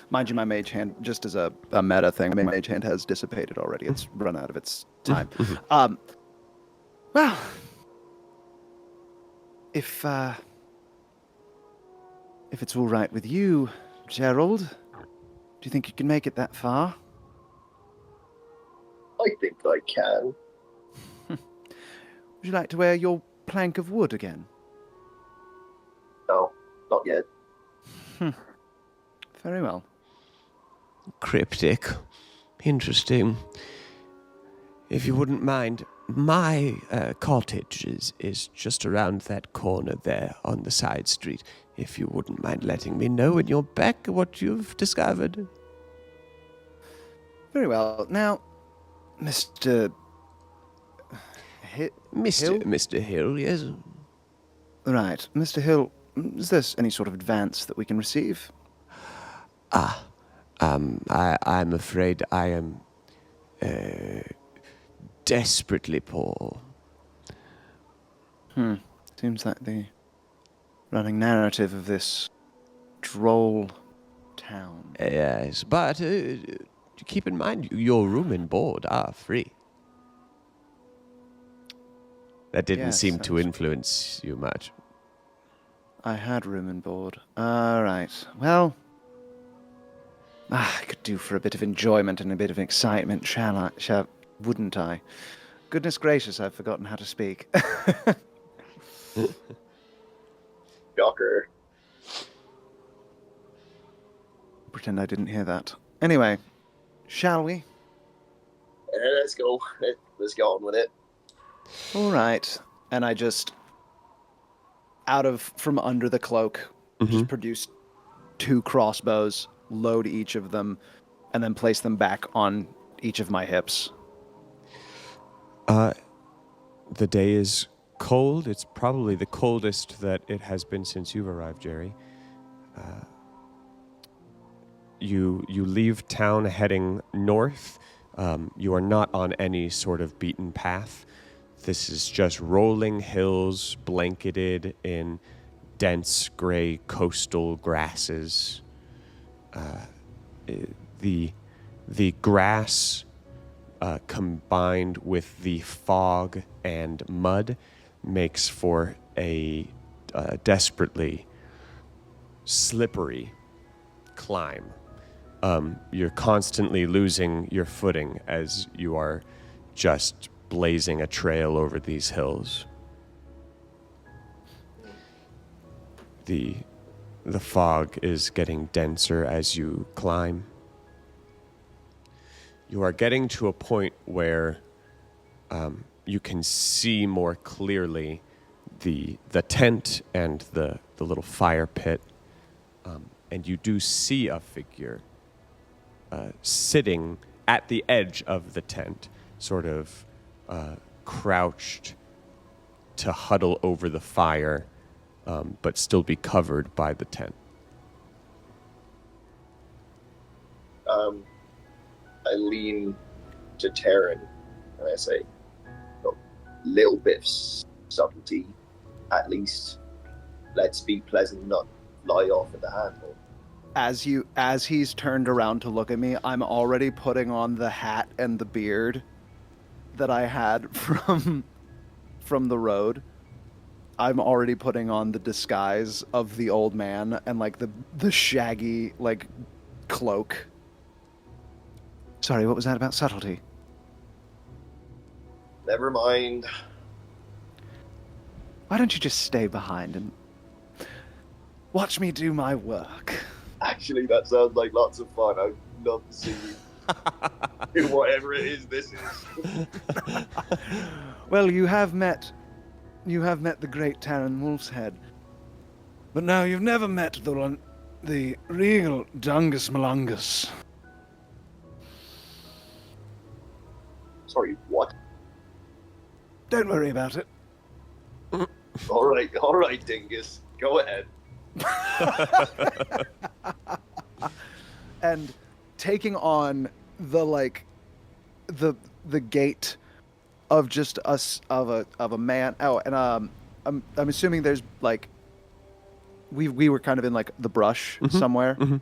mind you, my mage hand, just as a meta thing, my mage hand has dissipated already. It's run out of its time. Well, if it's all right with you, Gerald, do you think you can make it that far? I think I can. Would you like to wear your plank of wood again? No, not yet. Very well. Cryptic. Interesting. If you wouldn't mind, my cottage is just around that corner there on the side street. If you wouldn't mind letting me know when you're back what you've discovered. Very well. Now, Mr. Hill? Mr. Hill, yes. Right. Mr. Hill, is there any sort of advance that we can receive? I'm afraid I am desperately poor. Seems like the running narrative of this droll town. Yes, but keep in mind, your room and board are free. That didn't seem to influence you much. I had room and board. All right. Well, I could do for a bit of enjoyment and a bit of excitement, wouldn't I? Goodness gracious, I've forgotten how to speak. Shocker. Pretend I didn't hear that. Anyway, shall we? Let's go. Let's go on with it. All right. And I just, from under the cloak, just produce 2 crossbows, load each of them, and then place them back on each of my hips. The day is cold. It's probably the coldest that it has been since you've arrived, Jerry. You leave town heading north. You are not on any sort of beaten path. This is just rolling hills blanketed in dense gray coastal grasses. The grass combined with the fog and mud makes for a desperately slippery climb. You're constantly losing your footing as you are just blazing a trail over these hills. The fog is getting denser as you climb. You are getting to a point where you can see more clearly the tent and the little fire pit, and you do see a figure sitting at the edge of the tent, sort of crouched to huddle over the fire, but still be covered by the tent. I lean to Taron and I say, little bit of subtlety, at least. Let's be pleasant, not fly off at the handle. As he's turned around to look at me, I'm already putting on the hat and the beard that I had from the road. I'm already putting on the disguise of the old man and like the shaggy like cloak. Sorry, what was that about subtlety? Never mind. Why don't you just stay behind and watch me do my work? Actually, that sounds like lots of fun. I'd love to see you do whatever it is this is. Well, you have met the great Taron Wolfshead, but now you've never met the real Dungus Malungus. Sorry, what? Don't worry about it. All right, Dingus. Go ahead. And taking on the gait of just us of a man. Oh, and I'm assuming there's like we were kind of in like the brush somewhere. Mm-hmm.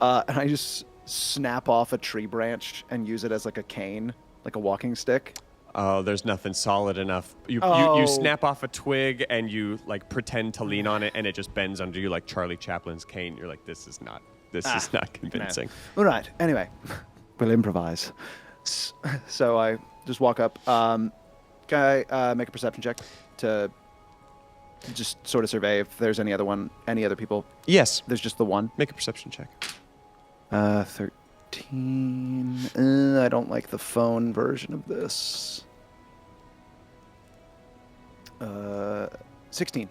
And I just snap off a tree branch and use it as like a cane, like a walking stick. Oh, there's nothing solid enough. You snap off a twig and you like pretend to lean on it, and it just bends under you like Charlie Chaplin's cane. You're like, this is not convincing. No. All right. Anyway, we'll improvise. So I just walk up. Can I make a perception check to just sort of survey if there's any other people? Yes. There's just the one. Make a perception check. 13. I don't like the phone version of this. 16.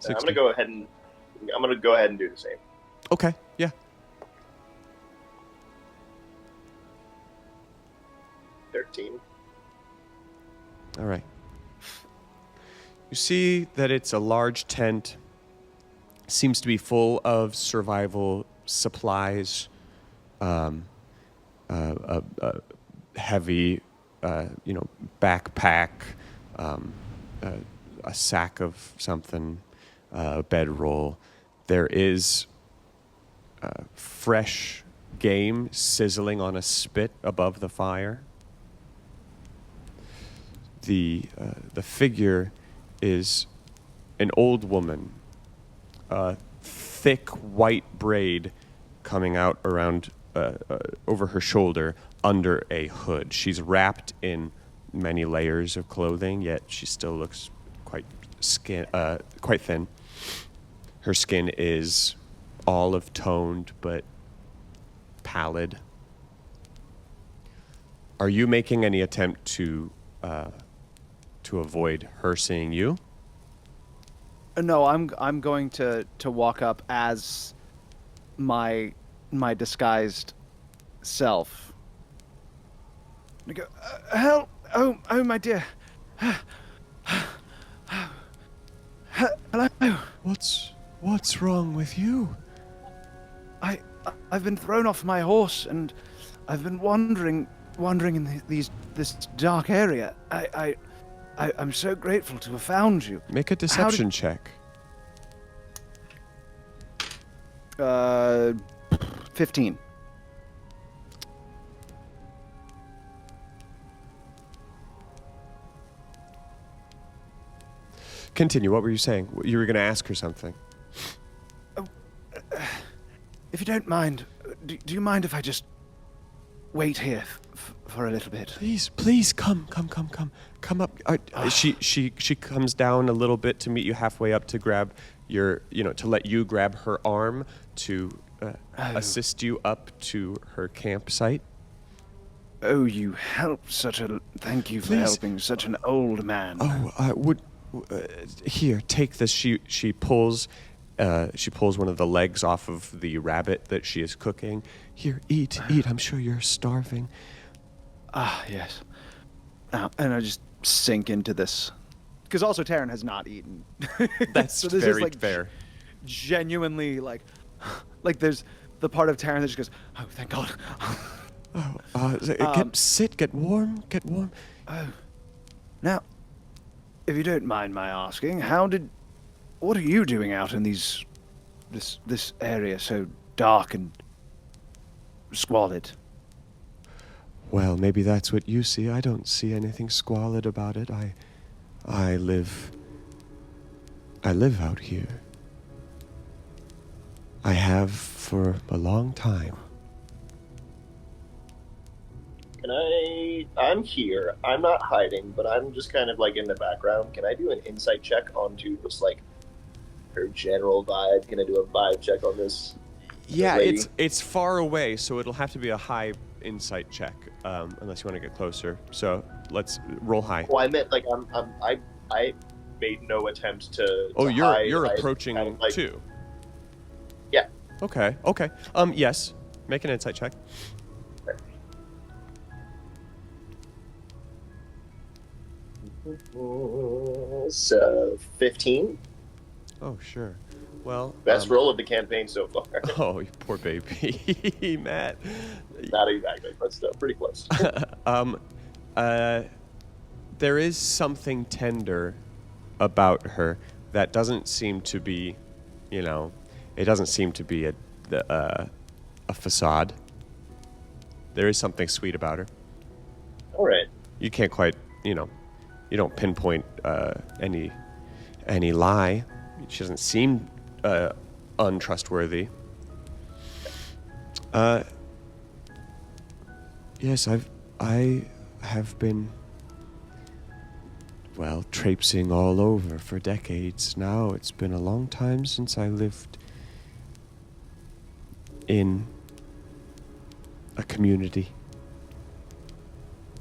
I'm gonna go ahead and do the same. Okay. Yeah. 13. All right. You see that it's a large tent. Seems to be full of survival supplies. Heavy, backpack, a sack of something, a bedroll. There is fresh game sizzling on a spit above the fire. The figure is an old woman, a thick white braid coming out around over her shoulder under a hood. She's wrapped in many layers of clothing, yet she still looks quite thin. Her skin is olive toned but pallid. Are you making any attempt to avoid her seeing you? No, I'm going to walk up as my disguised self. And go, help! Oh, my dear. Hello. What's wrong with you? I've been thrown off my horse and I've been wandering in this dark area. I'm so grateful to have found you. Make a deception check. 15. Continue. What were you saying? You were going to ask her something. If you don't mind, do you mind if I just wait here for a little bit? Please, come up. She comes down a little bit to meet you halfway up to grab to let you grab her arm to assist you up to her campsite. Oh, you helped thank you for helping such an old man. Oh, here, take this. She pulls one of the legs off of the rabbit that she is cooking. Here, eat. I'm sure you're starving. Ah, yes. And I just sink into this because also Taron has not eaten. That's so this very is like fair. Genuinely like there's the part of Taron that just goes, oh, thank God. Get warm. Oh, now, if you don't mind my asking, what are you doing out in this area so dark and squalid? Well, maybe that's what you see. I don't see anything squalid about it. I live out here. I have for a long time. I'm here. I'm not hiding, but I'm just kind of like in the background. Can I do an insight check onto just like her general vibe? Can I do a vibe check on this? Yeah, lady? it's far away, so it'll have to be a high insight check, unless you want to get closer. So let's roll high. Well, I meant like I made no attempt to. Oh, hide. you're I approaching kind of, like, too. Yeah. Okay. Yes. Make an insight check. So 15. Oh, sure. Well, Best roll of the campaign so far. Oh, you poor baby, Matt. Not exactly, but still pretty close. There is something tender about her that doesn't seem to be, it doesn't seem to be a facade. There is something sweet about her. All right. You can't quite, you don't pinpoint any lie. She doesn't seem untrustworthy. Yes, I have been, traipsing all over for decades now. It's been a long time since I lived in a community.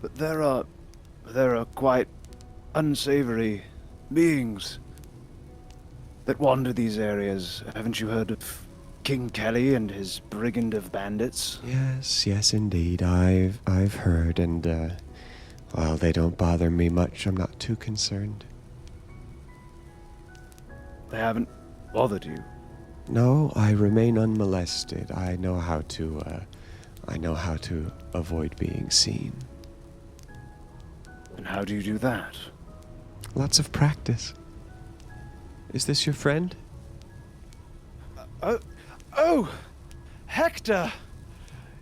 But there are quite unsavory beings that wander these areas. Haven't you heard of King Kelly and his brigand of bandits? Yes, indeed. I've heard, and they don't bother me much. I'm not too concerned. They haven't bothered you? No, I remain unmolested. I know how to avoid being seen. And how do you do that? Lots of practice. Is this your friend? Oh, Hector!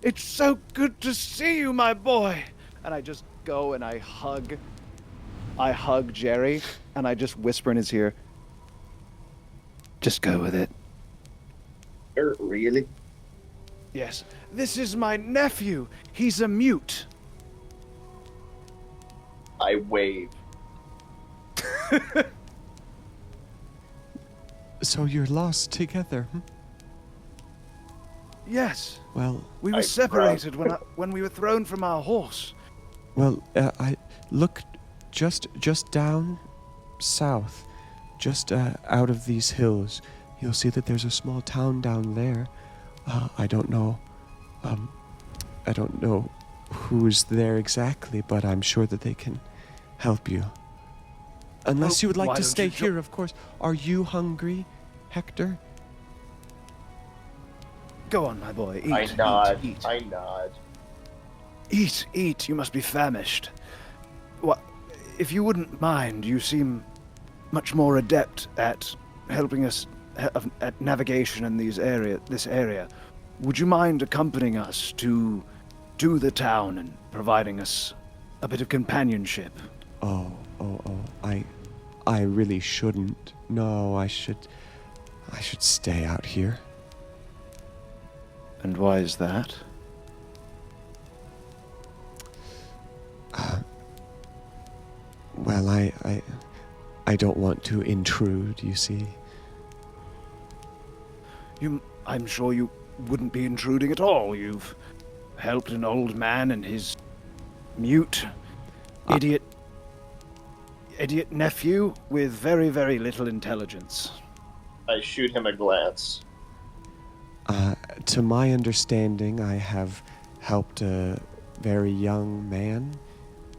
It's so good to see you, my boy! And I just go and I hug Jerry, and I just whisper in his ear, just go with it. Really? Yes, this is my nephew. He's a mute. I wave. So you're lost together, hmm? Yes. Well, we were separated when we were thrown from our horse. Well, I look just down south, just out of these hills. You'll see that there's a small town down there. I don't know who's there exactly, but I'm sure that they can help you. Unless you would like to stay here, of course. Are you hungry, Hector? Go on, my boy. Eat. I nod. Eat. I nod. Eat. You must be famished. What? If you wouldn't mind, you seem much more adept at helping us at navigation in this area. Would you mind accompanying us to the town and providing us a bit of companionship? Oh. I really shouldn't. No, I should stay out here. And why is that? Well, I don't want to intrude, you see. I'm sure you wouldn't be intruding at all. You've helped an old man and his mute, idiot nephew with very, very little intelligence. I shoot him a glance. To my understanding, I have helped a very young man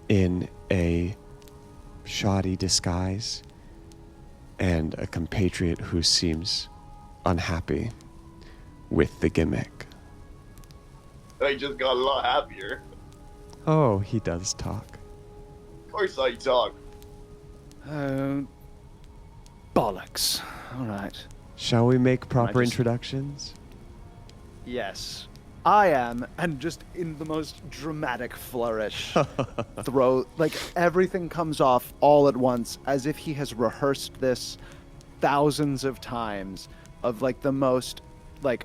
in a shoddy disguise, and a compatriot who seems unhappy with the gimmick. I just got a lot happier. Oh, he does talk. Of course I talk. Oh, bollocks. All right. Shall we make proper just- introductions? Yes. I am, and just in the most dramatic flourish, everything comes off all at once, as if he has rehearsed this thousands of times, of like the most, like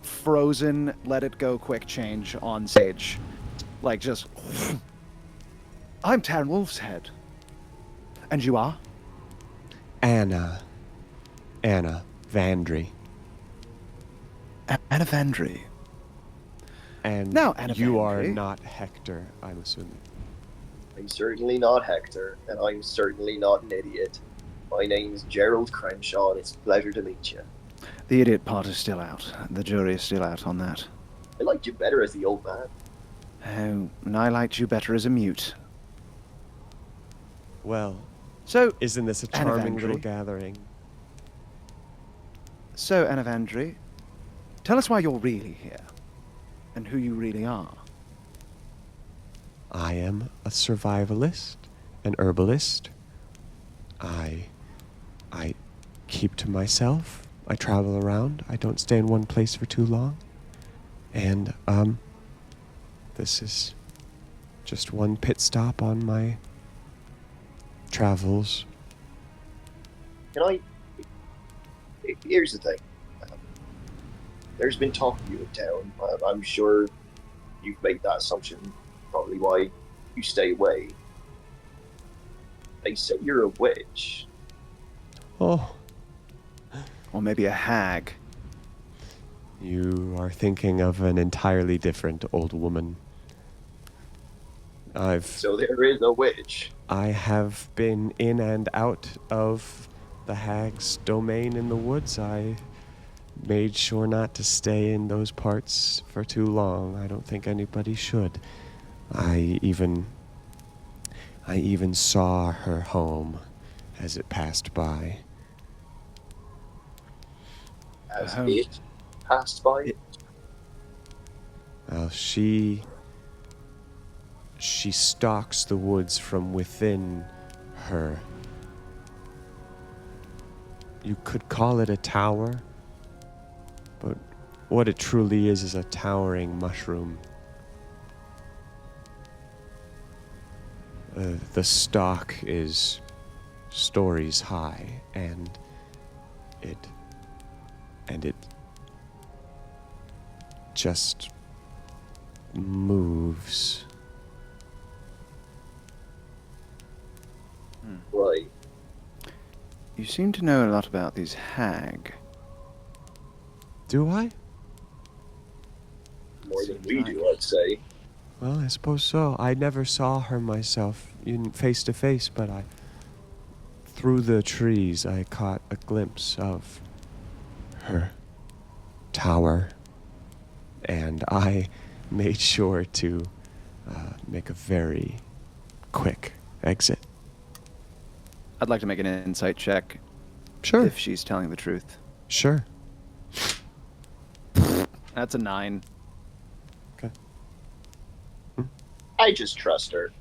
Frozen let it go quick change on stage. Like just, I'm Taron Wolfshead. And you are? Anna Vandry. Anna Vandry. And Now, Anna you are Vandry. not Hector, I'm assuming. I'm certainly not Hector, and I'm certainly not an idiot. My name's Gerald Crenshaw, and it's a pleasure to meet you. The idiot part is still out. The jury is still out on that. I liked you better as the old man. Oh, and I liked you better as a mute. Well, So, isn't this a Anna charming Vandry. little gathering? Anna Vandry, tell us why you're really here, and who you really are. I am a survivalist, an herbalist. I keep to myself. I travel around. I don't stay in one place for too long. And this is just one pit stop on my travels. Here's the thing. There's been talk of you in town. I'm sure you've made that assumption, probably why you stay away. They say you're a witch. Oh, Or maybe a hag. you are thinking of an entirely different old woman. So there is a witch. I have been in and out of the hag's domain in the woods. I made sure not to stay in those parts for too long. I don't think anybody should. I even saw her home as it passed by. As Um, it passed by. Well, she stalks the woods from within her. You could call it a tower, but what it truly is a towering mushroom. The stalk is stories high, and it just moves. Right. You seem to know a lot about these hag. Do I? More than Seems we like do, I'd say. Well, I suppose so. I never saw her myself face to face, but through the trees, I caught a glimpse of her tower, and I made sure to make a very quick exit. I'd like to make an insight check Sure. if she's telling the truth. Sure. That's a 9. Okay. I just trust her.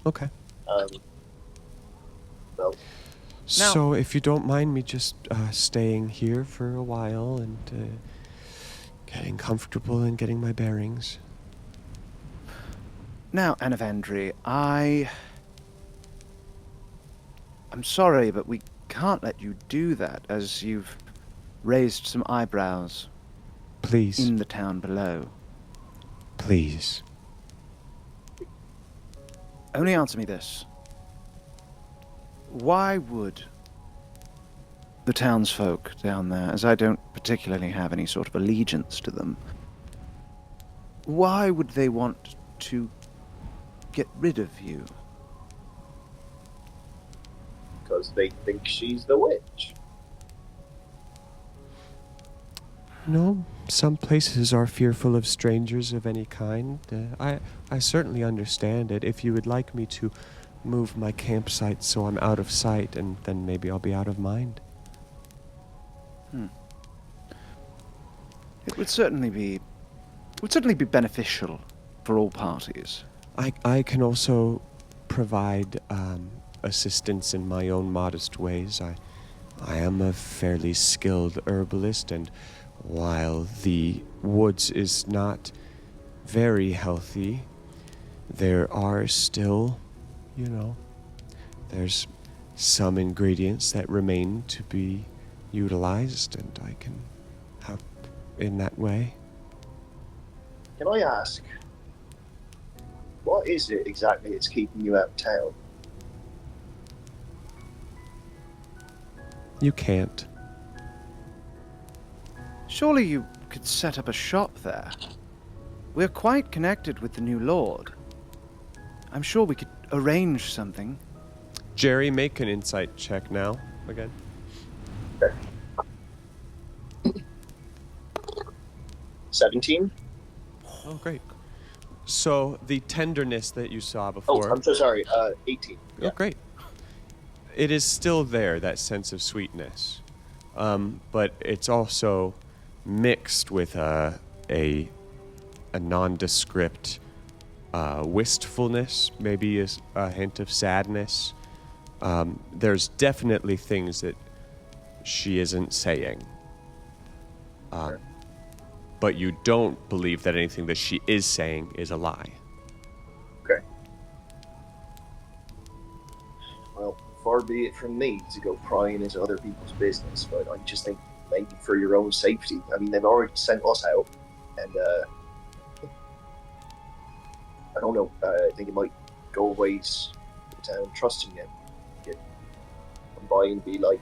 Okay. Well, So, if you don't mind me just staying here for a while and getting comfortable and getting my bearings. Now, Anna Vandry, I'm sorry, but we can't let you do that, as you've raised some eyebrows Please. in the town below. Please. Only answer me this. Why would the townsfolk down there, as I don't particularly have any sort of allegiance to them, why would they want to get rid of you? because they think she's the witch. No, some places are fearful of strangers of any kind. I certainly understand it. If you would like me to move my campsite so I'm out of sight, and then maybe I'll be out of mind. It would certainly be beneficial for all parties. I can also provide assistance in my own modest ways. I am a fairly skilled herbalist, and while the woods is not very healthy, there are still, there's some ingredients that remain to be utilized, and I can help in that way. Can I ask, what is it exactly that's keeping you out of town? You can't. Surely you could set up a shop there. We're quite connected with the new lord. I'm sure we could arrange something. Jerry, make an insight check now, again. Okay. 17? Oh, great. So the tenderness that you saw Oh, before... I'm so sorry. 18. Oh, great. It is still there, that sense of sweetness. But it's also mixed with a nondescript wistfulness, maybe a hint of sadness. There's definitely things that she isn't saying. But you don't believe that anything that she is saying is a lie. Okay. Well, far be it from me to go prying into other people's business, but I just think maybe for your own safety. I mean, they've already sent us out, and I don't know. I think it might go a ways to town trusting you. Come by and be like,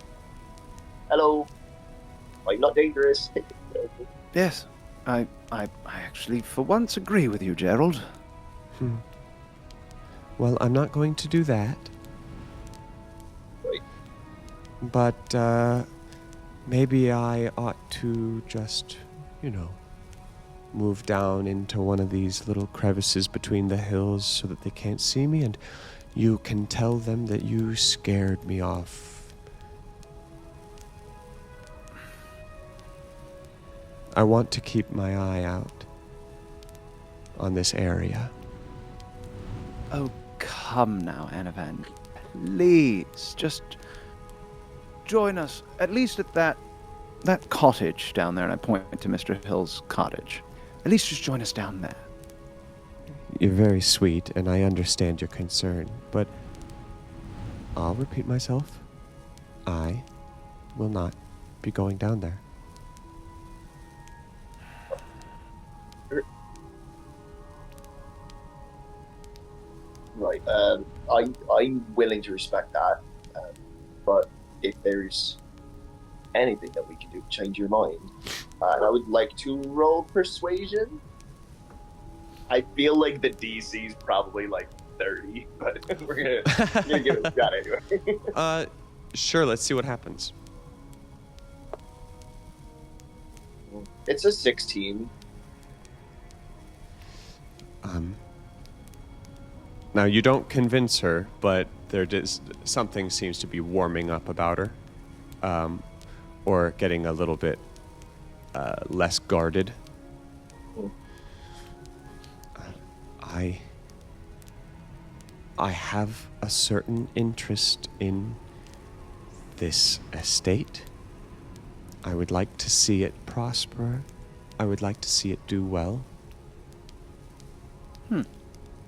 "Hello, I'm not dangerous." Yes, I actually for once agree with you, Gerald. Well, I'm not going to do that. Right. But maybe I ought to just, move down into one of these little crevices between the hills so that they can't see me, and you can tell them that you scared me off. I want to keep my eye out on this area. Oh, come now, Anavan. Please, just join us, at least at that cottage down there, and I point to Mr. Hill's cottage. At least just join us down there. You're very sweet, and I understand your concern, but I'll repeat myself. I will not be going down there. Right. I'm willing to respect that, but if there's anything that we can do to change your mind, and I would like to roll persuasion. I feel like the DC is probably like 30, but we're gonna give it a shot anyway. Sure. Let's see what happens. It's a 16. Now, you don't convince her, but something seems to be warming up about her, or getting a little bit less guarded. I have a certain interest in this estate. I would like to see it prosper. I would like to see it do well.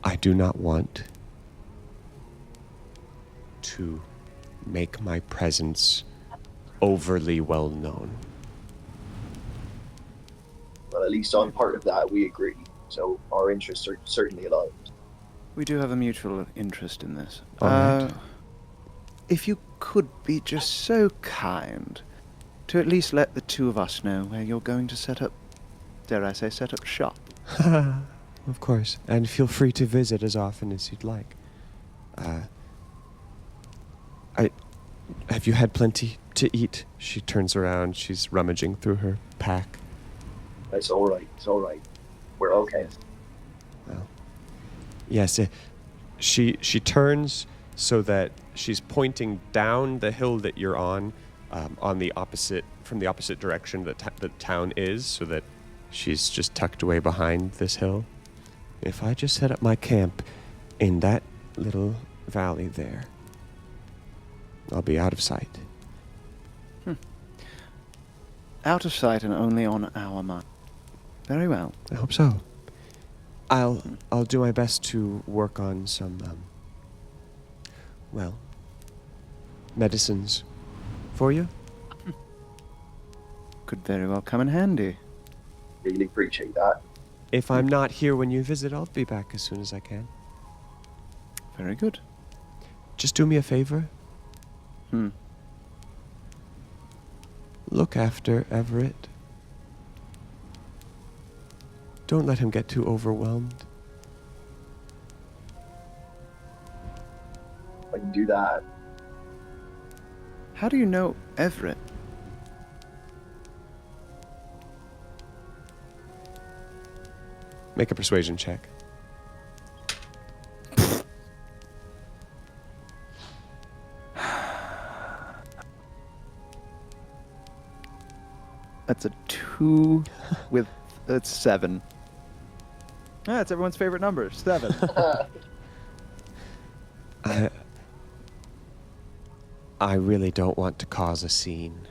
I do not want to make my presence overly well known. Well, at least on part of that, we agree. So our interests are certainly aligned. We do have a mutual interest in this. All right. If you could be just so kind to at least let the two of us know where you're going to set up, dare I say, set up shop. Of course, and feel free to visit as often as you'd like. Have you had plenty to eat? She turns around. She's rummaging through her pack. It's all right. It's all right. We're okay. Well, yes. She turns so that she's pointing down the hill that you're on the opposite, from the opposite direction that the town is, so that she's just tucked away behind this hill. If I just set up my camp in that little valley there, I'll be out of sight. Out of sight and only on our mind. Very well. I hope so. I'll do my best to work on some, medicines for you. Could very well come in handy. Really appreciate that. If I'm not here when you visit, I'll be back as soon as I can. Very good. Just do me a favor. Look after Everett. Don't let him get too overwhelmed. I can do that. How do you know Everett? Make a persuasion check. That's a 2 with... That's 7. That's everyone's favorite number, 7. I really don't want to cause a scene.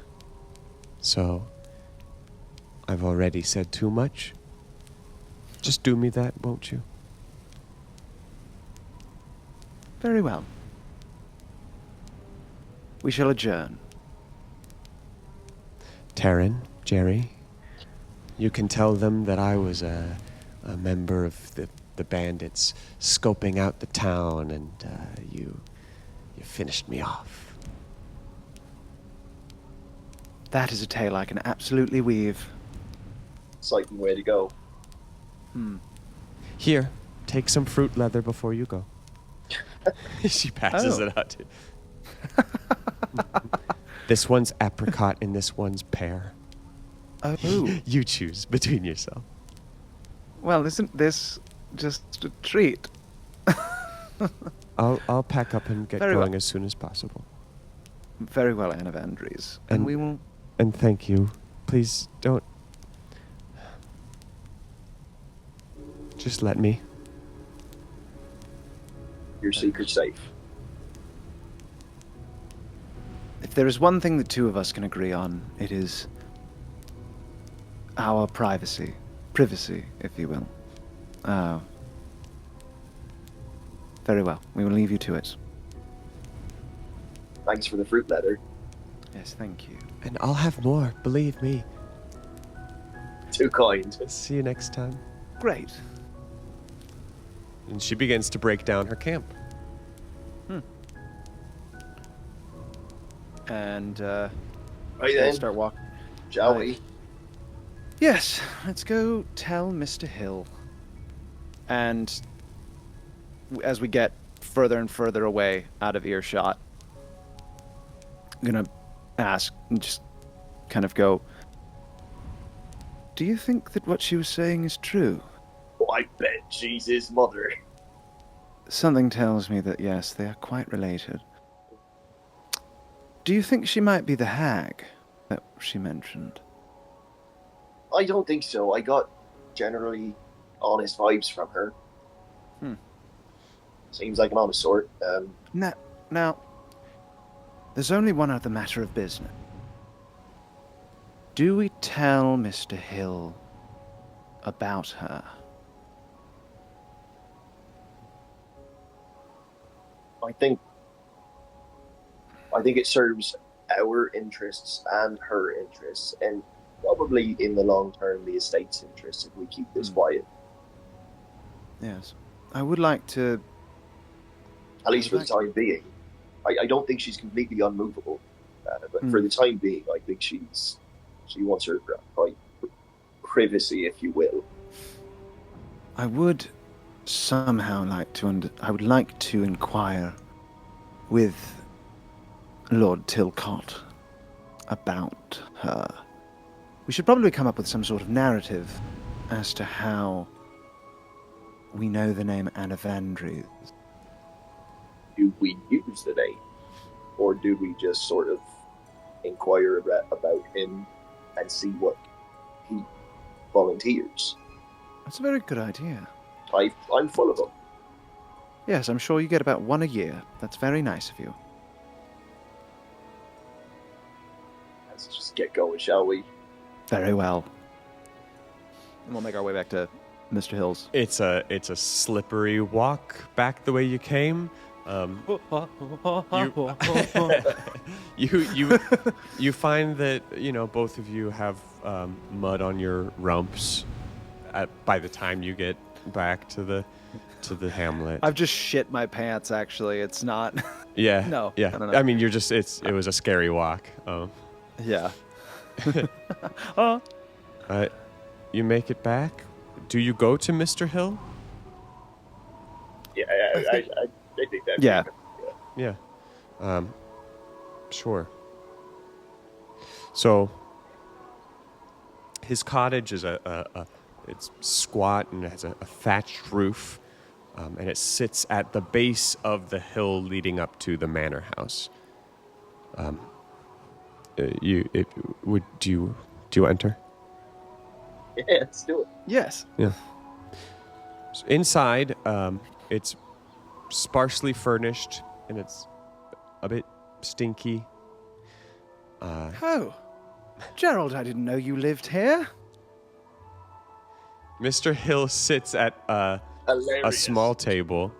So, I've already said too much. Just do me that, won't you? Very well. We shall adjourn. Taron, Jerry, you can tell them that I was a member of the bandits scoping out the town, and you finished me off. That is a tale I can absolutely weave. Exciting way to go. Here, take some fruit leather before you go. She passes it out to you. This one's apricot and this one's pear. Oh. You choose between yourself. Well, isn't this just a treat? I'll pack up and get Very going well. as soon as possible. Very well, Anne of Andres. And we will... And thank you. Please don't... Just let me. Your secret's safe. If there is one thing the two of us can agree on, it is our privacy. Privacy, if you will. Very well. We will leave you to it. Thanks for the fruit leather. Yes, thank you. And I'll have more, believe me. Too kind. See you next time. Great. And she begins to break down her camp. And, Right we'll then, start walking. shall we? Yes, let's go tell Mr. Hill. And as we get further and further away out of earshot, I'm gonna ask and just kind of go, do you think that what she was saying is true? Oh, I bet she's his mother. Something tells me that yes, they are quite related. Do you think she might be the hag that she mentioned? I don't think so. I got generally honest vibes from her. Seems like an honest sort. Now, there's only one other matter of business. Do we tell Mr. Hill about her? I think it serves our interests and her interests, and probably in the long term the estate's interests if we keep this quiet. Yes. I would like to... At least for the time being. I don't think she's completely unmovable, but for the time being, I think she wants her privacy, if you will. I would somehow like to... I would like to inquire with Lord Tilcott about her. We should probably come up with some sort of narrative as to how we know the name Anna Vandries. do we use the name? Or do we just sort of inquire about him and see what he volunteers? That's a very good idea. I'm full of them. Yes, I'm sure you get about one a year. That's very nice of you. Let's just get going, shall we? Very well. And we'll make our way back to Mr. Hill's. It's a slippery walk back the way you came. You find that both of you have mud on your rumps by the time you get back to the hamlet. I've just shit my pants. Actually, it's not. Yeah. No. Yeah. I don't know. I mean, it was a scary walk. Yeah. You make it back. Do you go to Mr. Hill? Yeah, I think that. Yeah. Yeah. Sure. So his cottage is it's squat and it has a thatched roof, and it sits at the base of the hill leading up to the manor house. Do you enter? Yeah, let's do it. Yes. Yeah. So inside, it's sparsely furnished and it's a bit stinky. Oh, Gerald, I didn't know you lived here. Mr. Hill sits at a Hilarious. small table.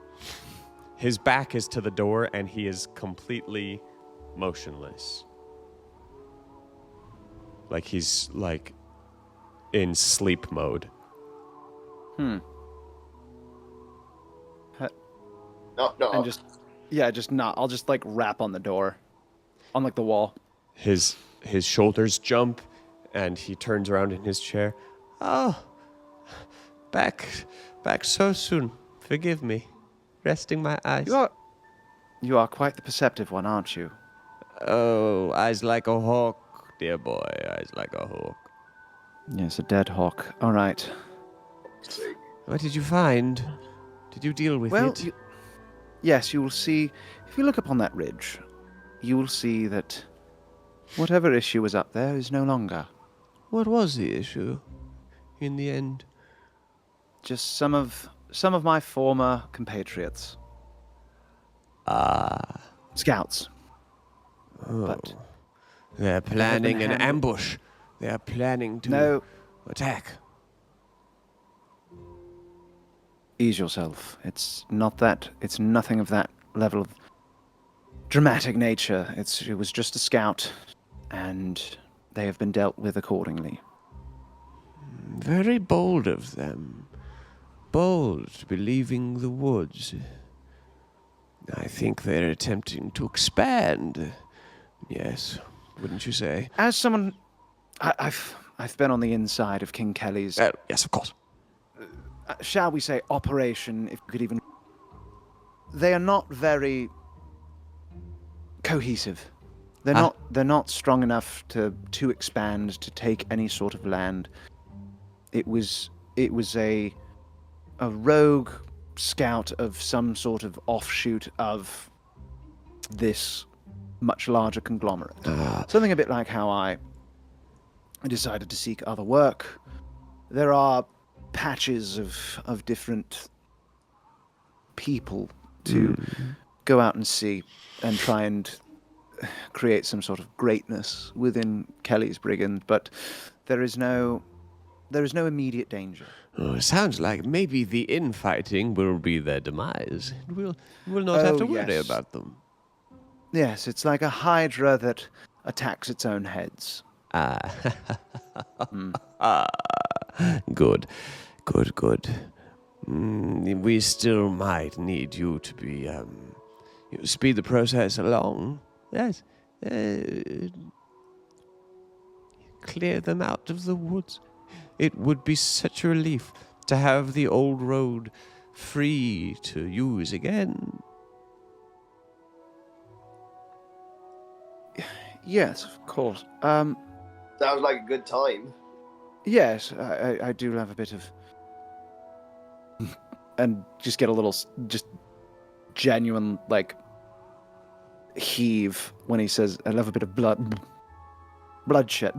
His back is to the door and he is completely motionless. Like he's in sleep mode. No. And just not. I'll just rap on the door, on the wall. His shoulders jump and he turns around in his chair. Oh, back so soon. Forgive me. Resting my eyes. You are quite the perceptive one, aren't you? Oh, eyes like a hawk, dear boy. Eyes like a hawk. Yes, a dead hawk. All right. What did you find? Did you deal with it? Yes, you will see. If you look upon that ridge, you will see that whatever issue was up there is no longer. What was the issue in the end? Just some of my former compatriots. Scouts. Oh. But They're planning an ambush. They are planning to attack. Ease yourself. It's not that. It's nothing of that level of dramatic nature. It was just a scout, and they have been dealt with accordingly. Very bold of them. Bold to be leaving the woods. I think they're attempting to expand. Yes, wouldn't you say? As someone, I've been on the inside of King Kelly's. Yes, of course. Shall we say operation? If we could even. They are not very cohesive. They're not strong enough to expand, to take any sort of land. It was a rogue scout of some sort of offshoot of this much larger conglomerate. Something a bit like how I decided to seek other work. There are patches of different people to go out and see and try and create some sort of greatness within Kelly's brigand, but there is no immediate danger. Oh, it sounds like maybe the infighting will be their demise. We'll not have to worry about them. Yes, it's like a hydra that attacks its own heads. Good. We still might need you to be, speed the process along. Yes. Clear them out of the woods. It would be such a relief to have the old road free to use again. Yes, of course. Sounds like a good time. Yes, I do have a bit of... and just get a little, just genuine, heave when he says, "I love a bit of bloodshed."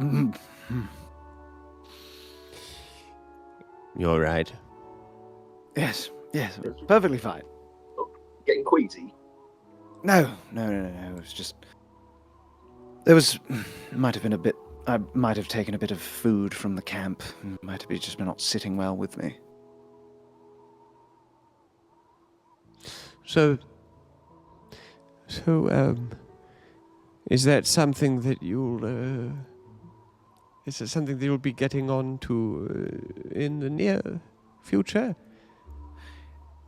You all right? Yes, perfectly fine. Getting queasy. No. It was just might have been a bit. I might have taken a bit of food from the camp. Might have just been not sitting well with me. So, is that something that you'll be getting on to in the near future?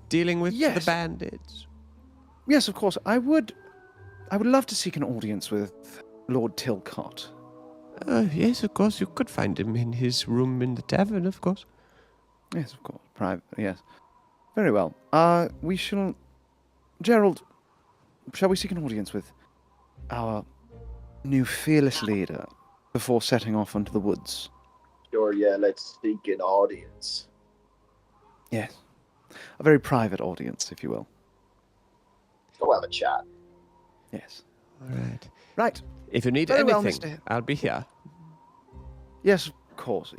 Dealing with the bandits? Yes, of course. I would love to seek an audience with Lord Tilcott. Yes, of course. You could find him in his room in the tavern, of course. Yes, of course. Private. Yes. Very well. We shall. Gerald, shall we seek an audience with our new fearless leader before setting off into the woods? Sure, yeah, let's seek an audience. Yes. A very private audience, if you will. Go have a chat. Yes. All right. Right. If you need Very well, anything, I'll be here. Yes, of course.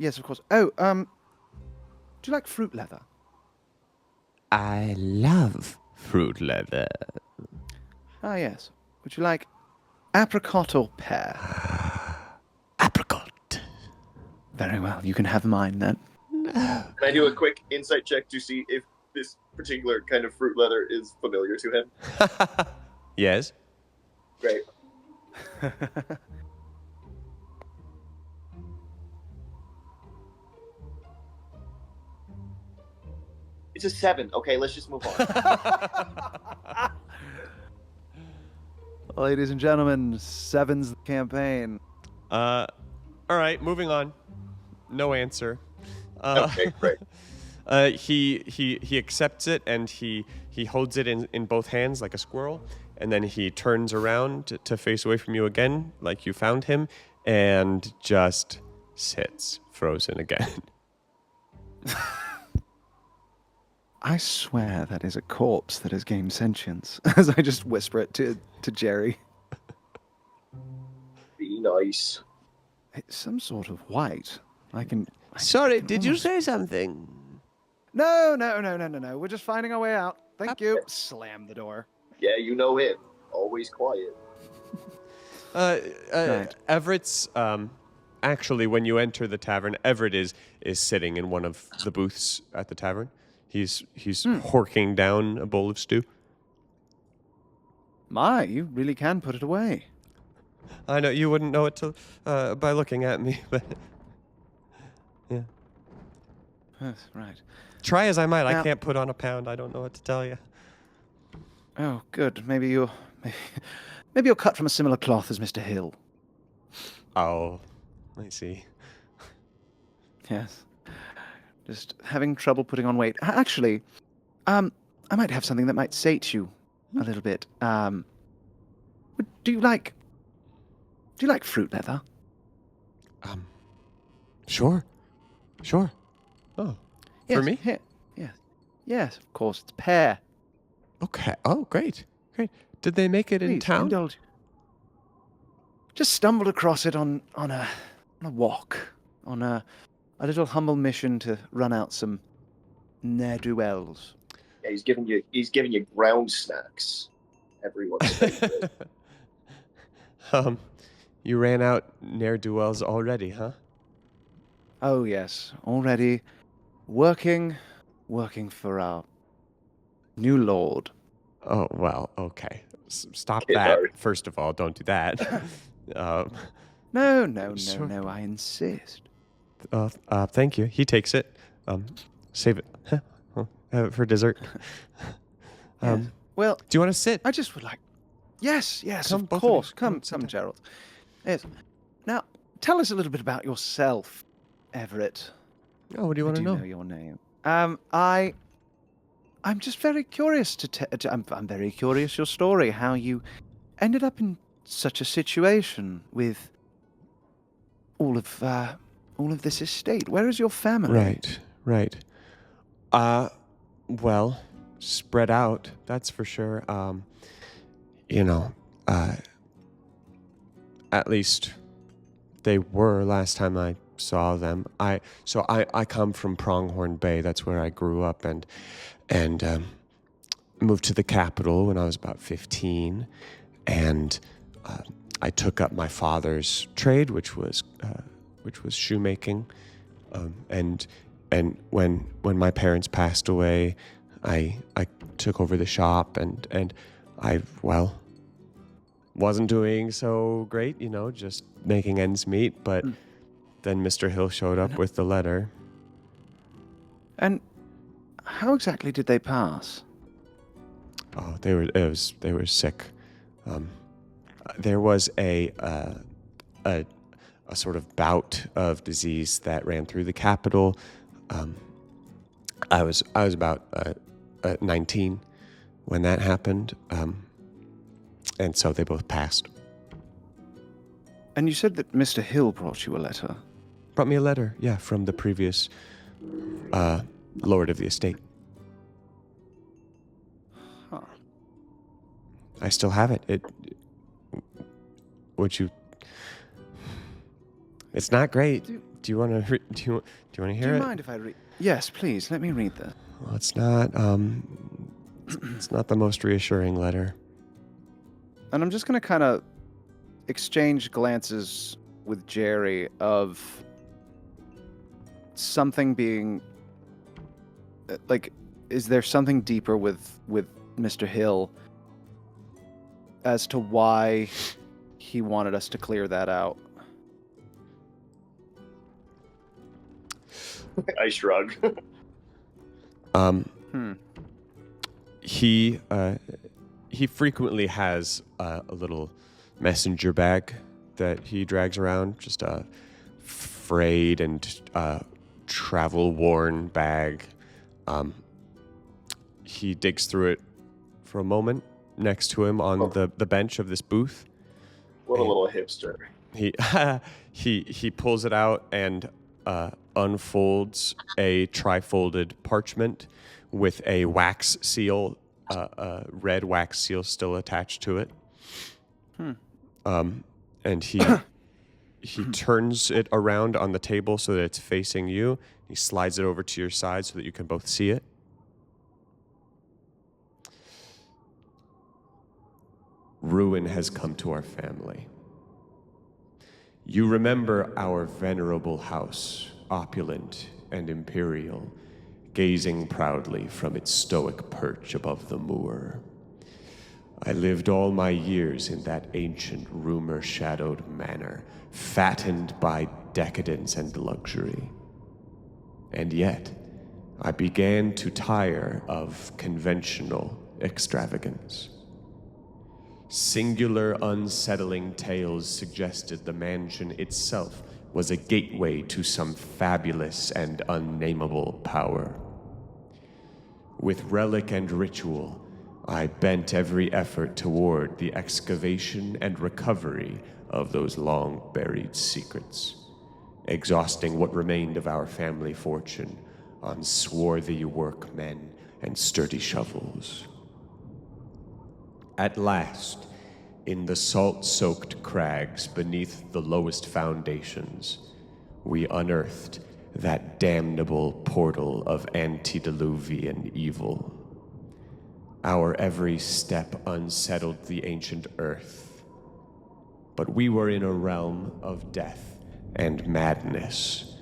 Oh, do you like fruit leather? I love fruit leather. Ah, yes. Would you like apricot or pear? Apricot. Very well. You can have mine then. No. Can I do a quick insight check to see if this particular kind of fruit leather is familiar to him? Yes. Great. It's a 7. Okay, let's just move on. Ladies and gentlemen, 7's the campaign. All right, moving on. No answer. Okay, great. He accepts it and he holds it in both hands like a squirrel, and then he turns around to face away from you again, like you found him, and just sits frozen again. I swear that is a corpse that has gained sentience, as I just whisper it to Jerry. Be nice. It's some sort of white. Sorry, did you say something? No. We're just finding our way out. Thank you. Slam the door. Yeah, you know him. Always quiet. Right. Everett's actually, when you enter the tavern, Everett is sitting in one of the booths at the tavern. He's horking down a bowl of stew. My, you really can put it away. I know you wouldn't know it till by looking at me, but yeah. Yes, right. Try as I might, Now, I can't put on a pound. I don't know what to tell you. Oh, good. Maybe you're cut from a similar cloth as Mr. Hill. Oh, I see. Yes. Just having trouble putting on weight. Actually, I might have something that might sate you a little bit. Do you like fruit leather? Sure. Oh, Yes, for me? Here. Yes, of course. It's pear. Okay. Oh, great. Did they make it in Please, town? indulge. Just stumbled across it on a walk, on a little humble mission to run out some ne'er-do-wells. Yeah, he's giving you ground snacks. Everyone's favorite. You ran out ne'er-do-wells already, huh? Oh yes, already working for our new lord. Oh, well, okay. Stop Okay, that. sorry. First of all, don't do that. No, Sure. I insist. Thank you. He takes it. Save it. Have it for dessert. Yes. Well, Do you want to sit? I just would like. Yes, Come, of both of you. course. Come, Come, sit down. Gerald. Yes. Now, tell us a little bit about yourself, Everett. Oh, what do you want to know? know your name? I'm just very curious I'm very curious your story, how you ended up in such a situation with all of this estate. Where is your family? Right. Well, spread out, that's for sure. At least they were last time I saw them. I come from Pronghorn Bay. That's where I grew up, and moved to the capital when I was about 15, and I took up my father's trade, which was shoemaking, and when my parents passed away, I took over the shop, and I wasn't doing so great, just making ends meet, but then Mr. Hill showed up with the letter. And how exactly did they pass? Oh, they were sick. There was a sort of bout of disease that ran through the capital. I was about 19 when that happened, and so they both passed. And you said that Mr. Hill brought you a letter. Brought me a letter, yeah, from the previous lord of the estate. Huh. I still have it. Would you? It's not great. Do you want to? Do you want to hear it? Do you mind if I read? Yes, please. Let me read this. Well, it's not. It's not the most reassuring letter. And I'm just gonna kind of exchange glances with Jerry of something being like, is there something deeper with Mr. Hill as to why he wanted us to clear that out? I shrug. He frequently has a little messenger bag that he drags around, just a frayed and travel-worn bag. He digs through it for a moment next to him on the bench of this booth. What a little hipster. He pulls it out and unfolds a tri-folded parchment with a wax seal, a red wax seal still attached to it. And he turns it around on the table so that it's facing you. He slides it over to your side so that you can both see it. Ruin has come to our family. You remember our venerable house, opulent and imperial, gazing proudly from its stoic perch above the moor. I lived all my years in that ancient rumor-shadowed manor, fattened by decadence and luxury. And yet, I began to tire of conventional extravagance. Singular, unsettling tales suggested the mansion itself was a gateway to some fabulous and unnameable power. With relic and ritual, I bent every effort toward the excavation and recovery of those long-buried secrets, exhausting what remained of our family fortune on swarthy workmen and sturdy shovels. At last, in the salt-soaked crags beneath the lowest foundations, we unearthed that damnable portal of antediluvian evil. Our every step unsettled the ancient earth, but we were in a realm of death and madness.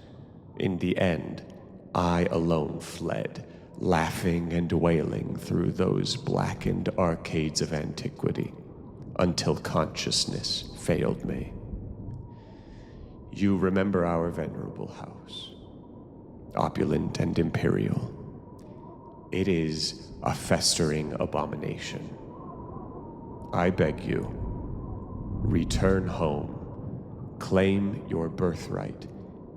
In the end, I alone fled, laughing and wailing through those blackened arcades of antiquity, until consciousness failed me. You remember our venerable house, opulent and imperial. It is a festering abomination. I beg you, return home, claim your birthright,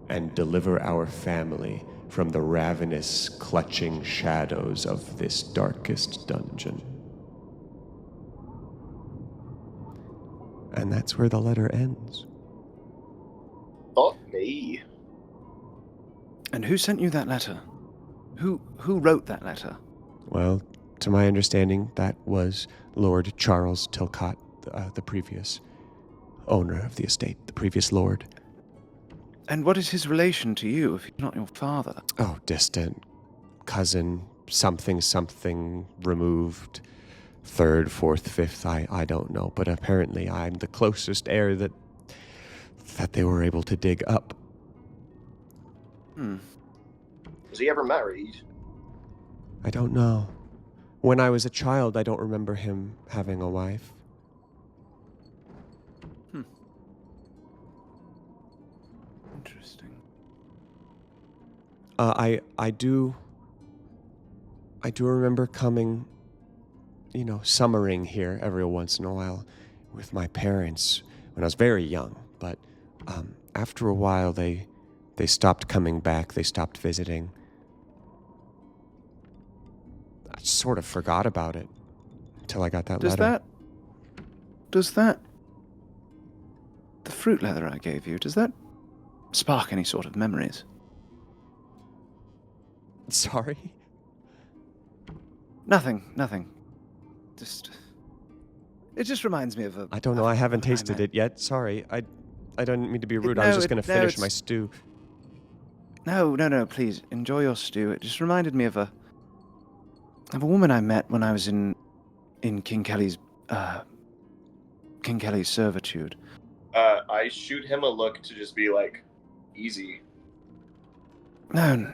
and deliver our family from the ravenous, clutching shadows of this darkest dungeon. And that's where the letter ends. Oh, me. And who sent you that letter? Who wrote that letter? Well, to my understanding, that was Lord Charles Tilcott. the previous owner of the estate, the previous lord. And what is his relation to you if he's not your father? Oh, distant cousin, something removed, third, fourth, fifth, I don't know. But apparently I'm the closest heir that they were able to dig up. Was he ever married? I don't know. When I was a child, I don't remember him having a wife. Interesting. I do remember coming, summering here every once in a while with my parents when I was very young. But after a while, they stopped coming back. They stopped visiting. I sort of forgot about it until I got that letter. Does the fruit leather I gave you, does that spark any sort of memories? Sorry? Nothing. It just reminds me of a... I don't know. I haven't tasted it yet. Sorry. I don't mean to be rude. I was just going to finish my stew. No, please. Enjoy your stew. It just reminded me of a woman I met when I was in King Kelly's servitude. I shoot him a look to just be like, easy. No.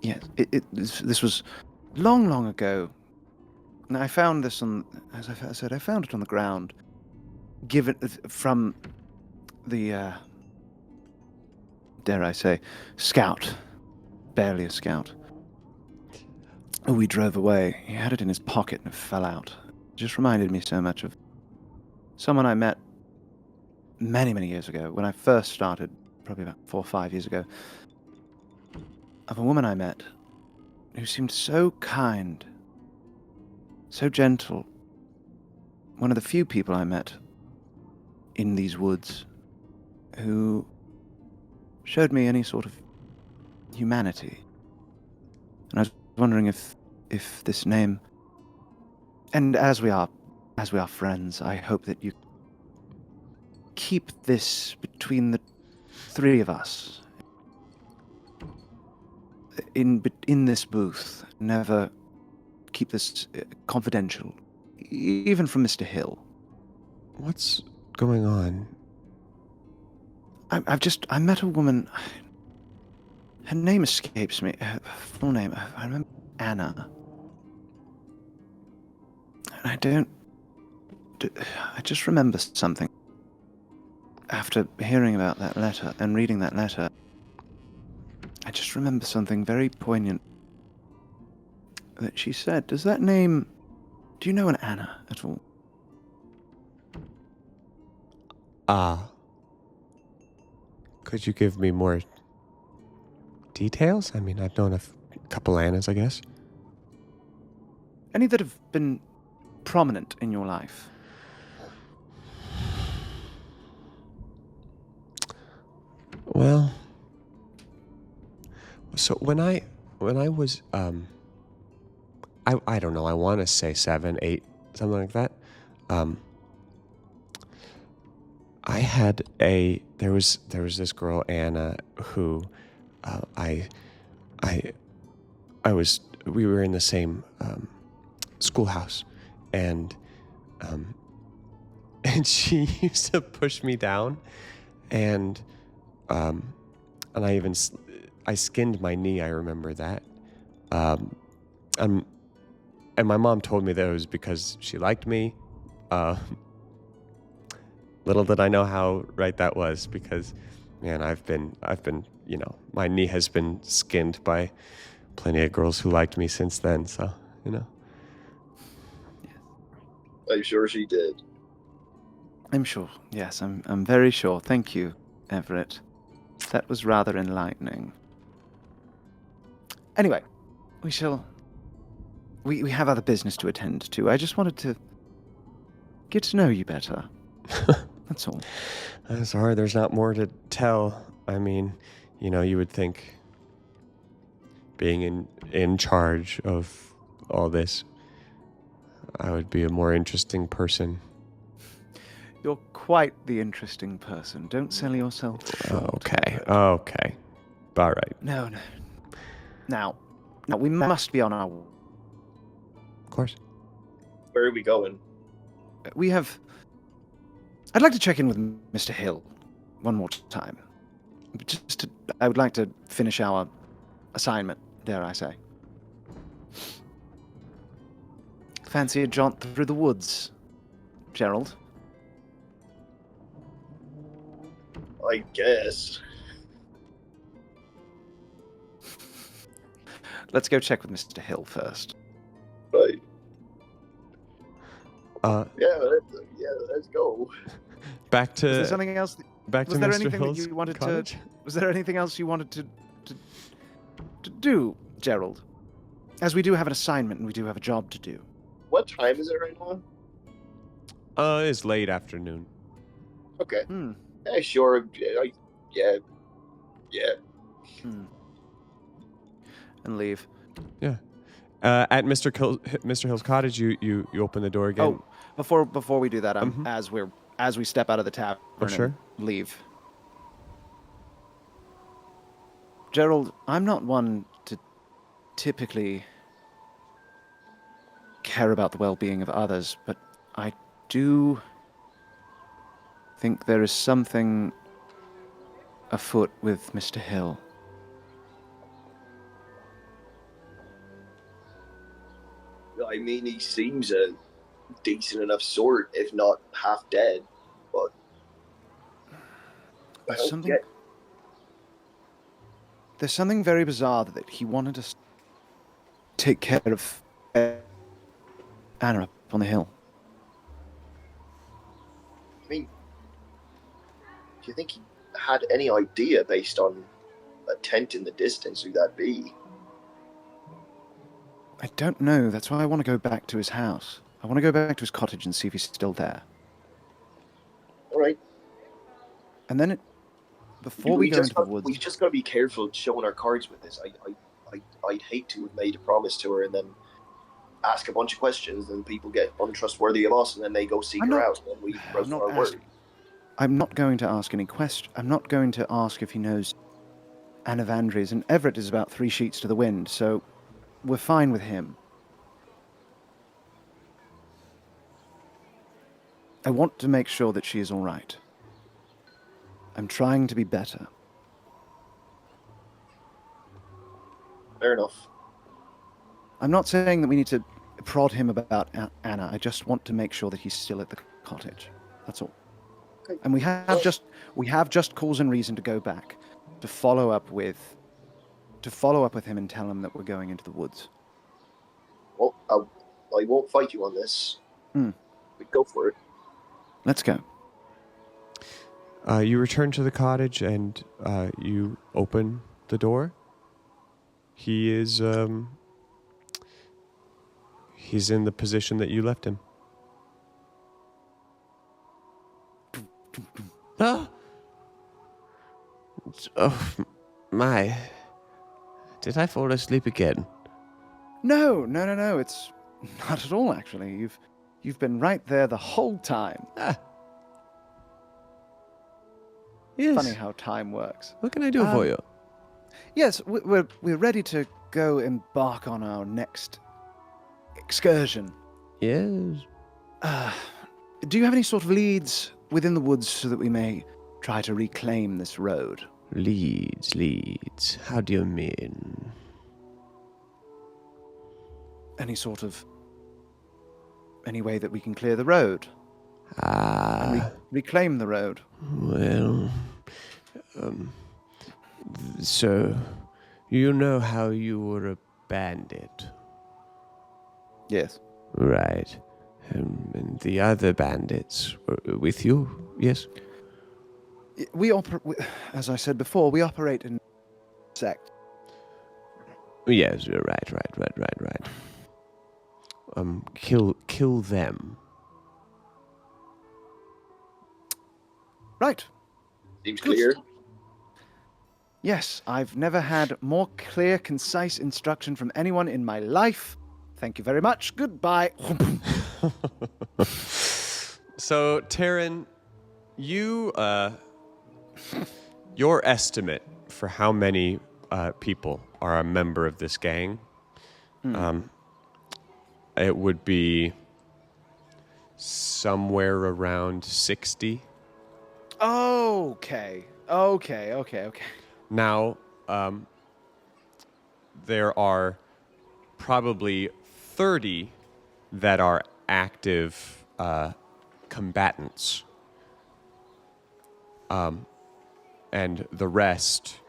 Yes, this was long ago. And I found this as I said, I found it on the ground, given from the, dare I say, scout, barely a scout. We drove away. He had it in his pocket and it fell out. It just reminded me so much of someone I met many years ago when I first started, probably about 4 or 5 years ago, of a woman I met who seemed so kind, so gentle. One of the few people I met in these woods who showed me any sort of humanity. And I was wondering if this name, and as we are friends, I hope that you keep this between the three of us. In this booth, never keep this confidential, even from Mr. Hill. What's going on? I met a woman. Her name escapes me. Her full name. I remember Anna. And I just remember something. After hearing about that letter and reading that letter, I just remember something very poignant that she said. Does that name... Do you know an Anna at all? Could you give me more details? I mean, I've known a couple Annas, I guess. Any that have been prominent in your life? Well, so when I was I don't know, I want to say 7, 8, something like that. I had there was this girl Anna who we were in the same schoolhouse, and she used to push me down, and I skinned my knee. I remember that. And my mom told me that it was because she liked me. Little did I know how right that was, because, man, I've been, my knee has been skinned by plenty of girls who liked me since then. So, I'm sure she did. I'm sure. Yes, I'm very sure. Thank you, Everett. That was rather enlightening. Anyway, we have other business to attend to. I just wanted to get to know you better. That's all. I'm sorry, there's not more to tell. I mean, you would think being in charge of all this, I would be a more interesting person. You're quite the interesting person. Don't sell yourself short. Okay. Okay. All right. No. Now, we must be on our... Of course. Where are we going? We have... I'd like to check in with Mr. Hill one more time. I would like to finish our assignment, dare I say. Fancy a jaunt through the woods, Gerald? I guess. Let's go check with Mr. Hill first. Right. Yeah, let's go. Back to... Was there something else? Back to Was there Mr. anything Hill's that you wanted cottage? to? Was there anything else you wanted to do, Gerald? As we do have an assignment and we do have a job to do. What time is it right now? It's late afternoon. Okay. Hmm. Yeah, sure. Yeah. And leave. Yeah. At Mr. Hill's cottage, you open the door again. Oh, before we do that, Mhm. as we step out of the tavern sure. and leave. Gerald, I'm not one to typically care about the well-being of others, but I do think there is something afoot with Mr. Hill. I mean, he seems a decent enough sort, if not half dead. But I don't get. There's something very bizarre that he wanted us to take care of Anna up on the hill. I mean, do you think he had any idea, based on a tent in the distance, who that'd be? I don't know. That's why I want to go back to his house. I want to go back to his cottage and see if he's still there. All right. And then, before we go into the woods... We just got to be careful showing our cards with this. I'd hate to have made a promise to her and then ask a bunch of questions, and people get untrustworthy of us, and then they go seek her out, and we broke our word. I'm not going to ask any question. I'm not going to ask if he knows Anna Vandries, and Everett is about 3 sheets to the wind, so we're fine with him. I want to make sure that she is all right. I'm trying to be better. Fair enough. I'm not saying that we need to prod him about Anna. I just want to make sure that he's still at the cottage. That's all. Okay. And we have just cause and reason to go back to follow up with him and tell him that we're going into the woods. Well, I won't fight you on this. We go for it. Let's go. You return to the cottage and you open the door. He is he's in the position that you left him. Oh, my. Did I fall asleep again? No. It's not at all, actually. You've been right there the whole time. Yes. Funny how time works. What can I do for you? Yes, we're ready to go embark on our next excursion. Yes. Do you have any sort of leads within the woods so that we may try to reclaim this road? Leads. How do you mean? Any way that we can clear the road? And reclaim the road? Well, so, you know how you were a bandit? Yes. Right. And the other bandits were with you, yes? As I said before, we operate in sect. Yes, you're right. Kill them. Right. Seems clear. Yes, I've never had more clear, concise instruction from anyone in my life. Thank you very much. Goodbye. So, Taron, you, your estimate for how many people are a member of this gang, it would be somewhere around 60. Okay. Now, there are probably 30 that are active combatants. And the rest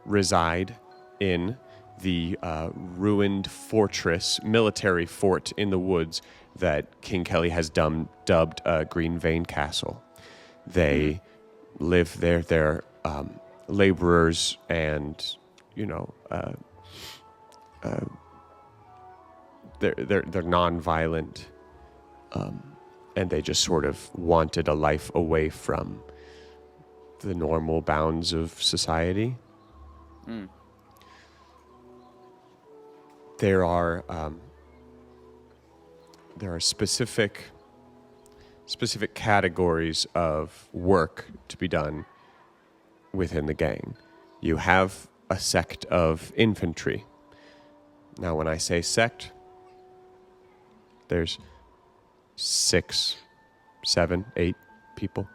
reside in the ruined fortress, military fort in the woods that King Kelly has dubbed Green Vein Castle. They live there. They're laborers and, they're non-violent, and they just sort of wanted a life away from the normal bounds of society. There are specific categories of work to be done within the gang. You have a sect of infantry. Now, when I say sect, there's 6, 7, 8 people.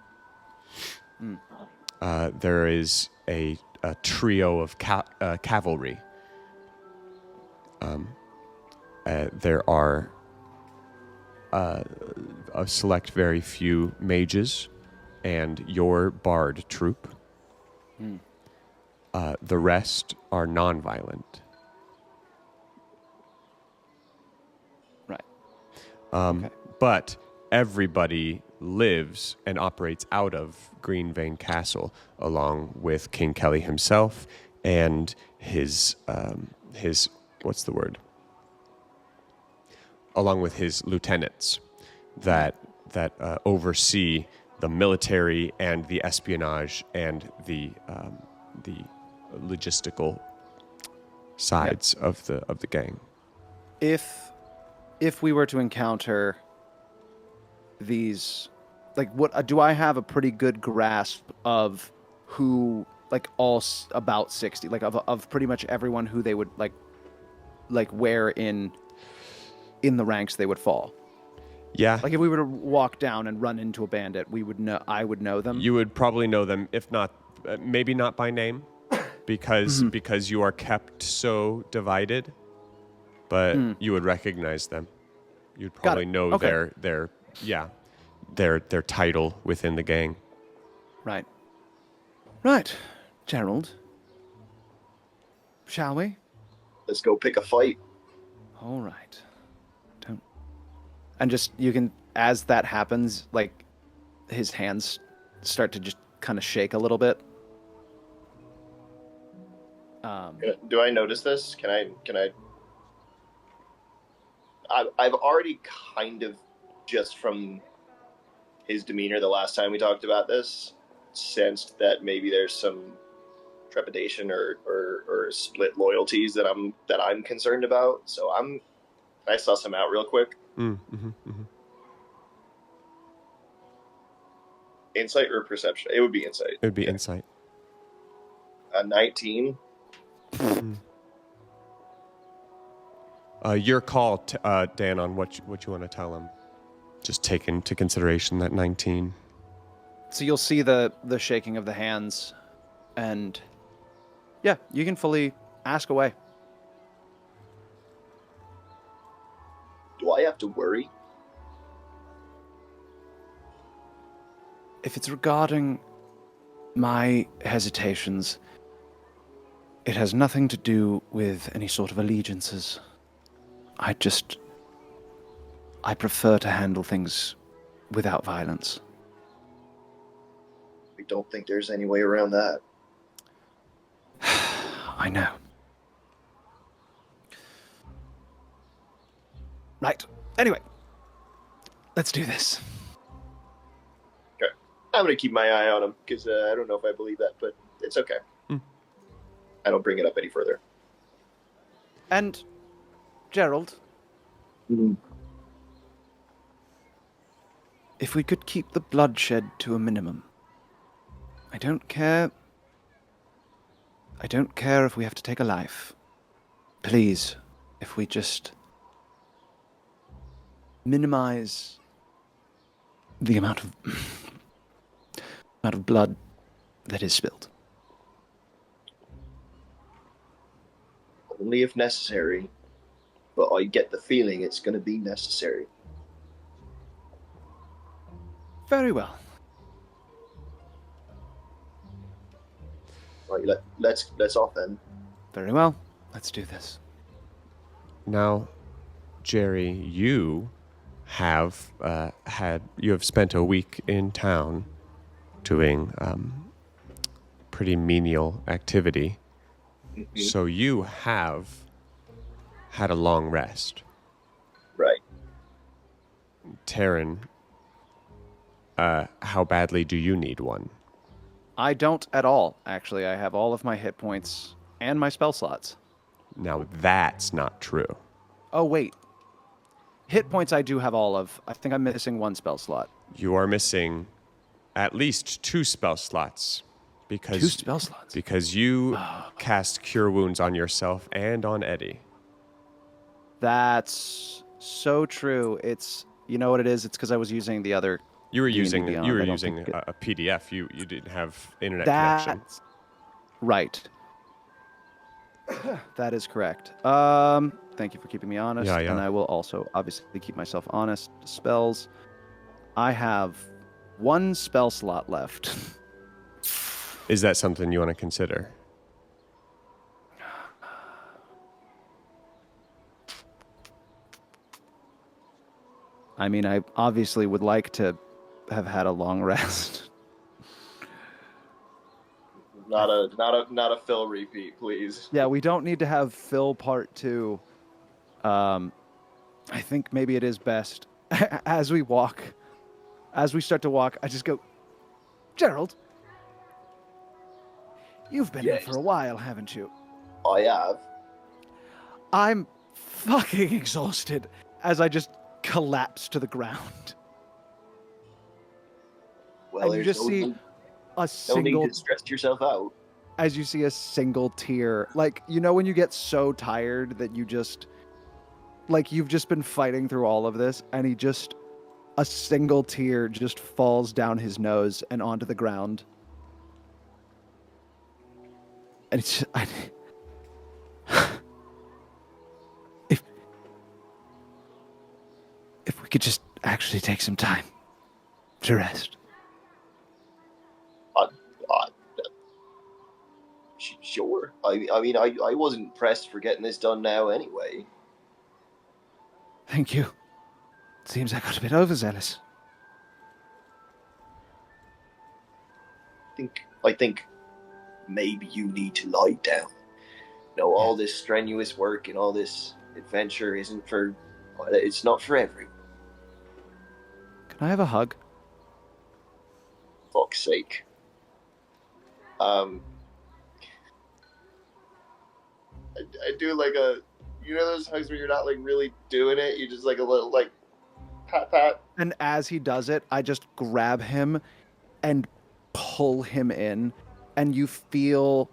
There is a trio of cavalry. There are a select very few mages and your bard troop. The rest are non-violent. Right. Okay. But everybody lives and operates out of Green Vein Castle, along with King Kelly himself and his what's the word? Along with his lieutenants that oversee the military and the espionage and the logistical sides of the gang. If we were to encounter these, like, what do I have a pretty good grasp of who, like, about 60, like of pretty much everyone who they would like where in the ranks they would fall? Yeah. Like, if we were to walk down and run into a bandit, I would know them. You would probably know them, if not, maybe not by name, because you are kept so divided, but you would recognize them. You'd probably know their title within the gang. Right, Gerald. Shall we? Let's go pick a fight. All right. And just, you can, as that happens, like, his hands start to just kind of shake a little bit. Do I notice this? Can I? I've already kind of, just from his demeanor the last time we talked about this, sensed that maybe there's some trepidation or split loyalties that I'm concerned about. So I suss him out real quick. Insight or perception? It would be insight. It would be insight. 19. Your call, Dan, on what you want to tell him. Just take into consideration that 19. So you'll see the shaking of the hands, and yeah, you can fully ask away. Do I have to worry? If it's regarding my hesitations, it has nothing to do with any sort of allegiances. I prefer to handle things without violence. I don't think there's any way around that. I know. Right. Anyway, let's do this. Okay. I'm going to keep my eye on him, because I don't know if I believe that, but it's okay. I don't bring it up any further. And, Gerald, if we could keep the bloodshed to a minimum. I don't care. I don't care if we have to take a life. Please, if we just minimize the amount of blood that is spilled. Only if necessary, but I get the feeling it's going to be necessary. Very well. Right, let's off then. Very well. Let's do this. Now, Jerry, you have spent a week in town doing pretty menial activity. Mm-hmm. So you have had a long rest. Right. Taron, how badly do you need one? I don't at all, actually. I have all of my hit points and my spell slots. Now that's not true. Oh, wait. Hit points I do have all of. I think I'm missing one spell slot. You are missing at least 2 spell slots. Because 2 spell slots? Because you cast Cure Wounds on yourself and on Eddie. That's so true. It's, you know what it is? It's because I was using the other. You were D&D using Beyond. you were I don't using think a PDF. You didn't have internet connection. That's right. That is correct. Thank you for keeping me honest. Yeah. And I will also obviously keep myself honest. Spells. I have 1 spell slot left. Is that something you want to consider? I mean, I obviously would like to have had a long rest. Not a Phil repeat, please. Yeah, we don't need to have Phil part 2. I think maybe it is best as we start to walk, I just go, Gerald, you've been here for a while, haven't you? I have. I'm fucking exhausted as I just collapse to the ground. Well, and you there's just see a no single, need to stress yourself out. as you see a single tear. Like, you know when you get so tired that you just, like, you've just been fighting through all of this, and a single tear just falls down his nose and onto the ground. And it's just, if we could just actually take some time to rest. Sure. I mean, I wasn't pressed for getting this done now anyway. Thank you. Seems I got a bit overzealous. I think maybe you need to lie down. You know, all this strenuous work and all this adventure it's not for everyone. Can I have a hug? Fuck's sake. I do like you know those hugs where you're not like really doing it, you just like a little like pat. And as he does it, I just grab him and pull him in, and you feel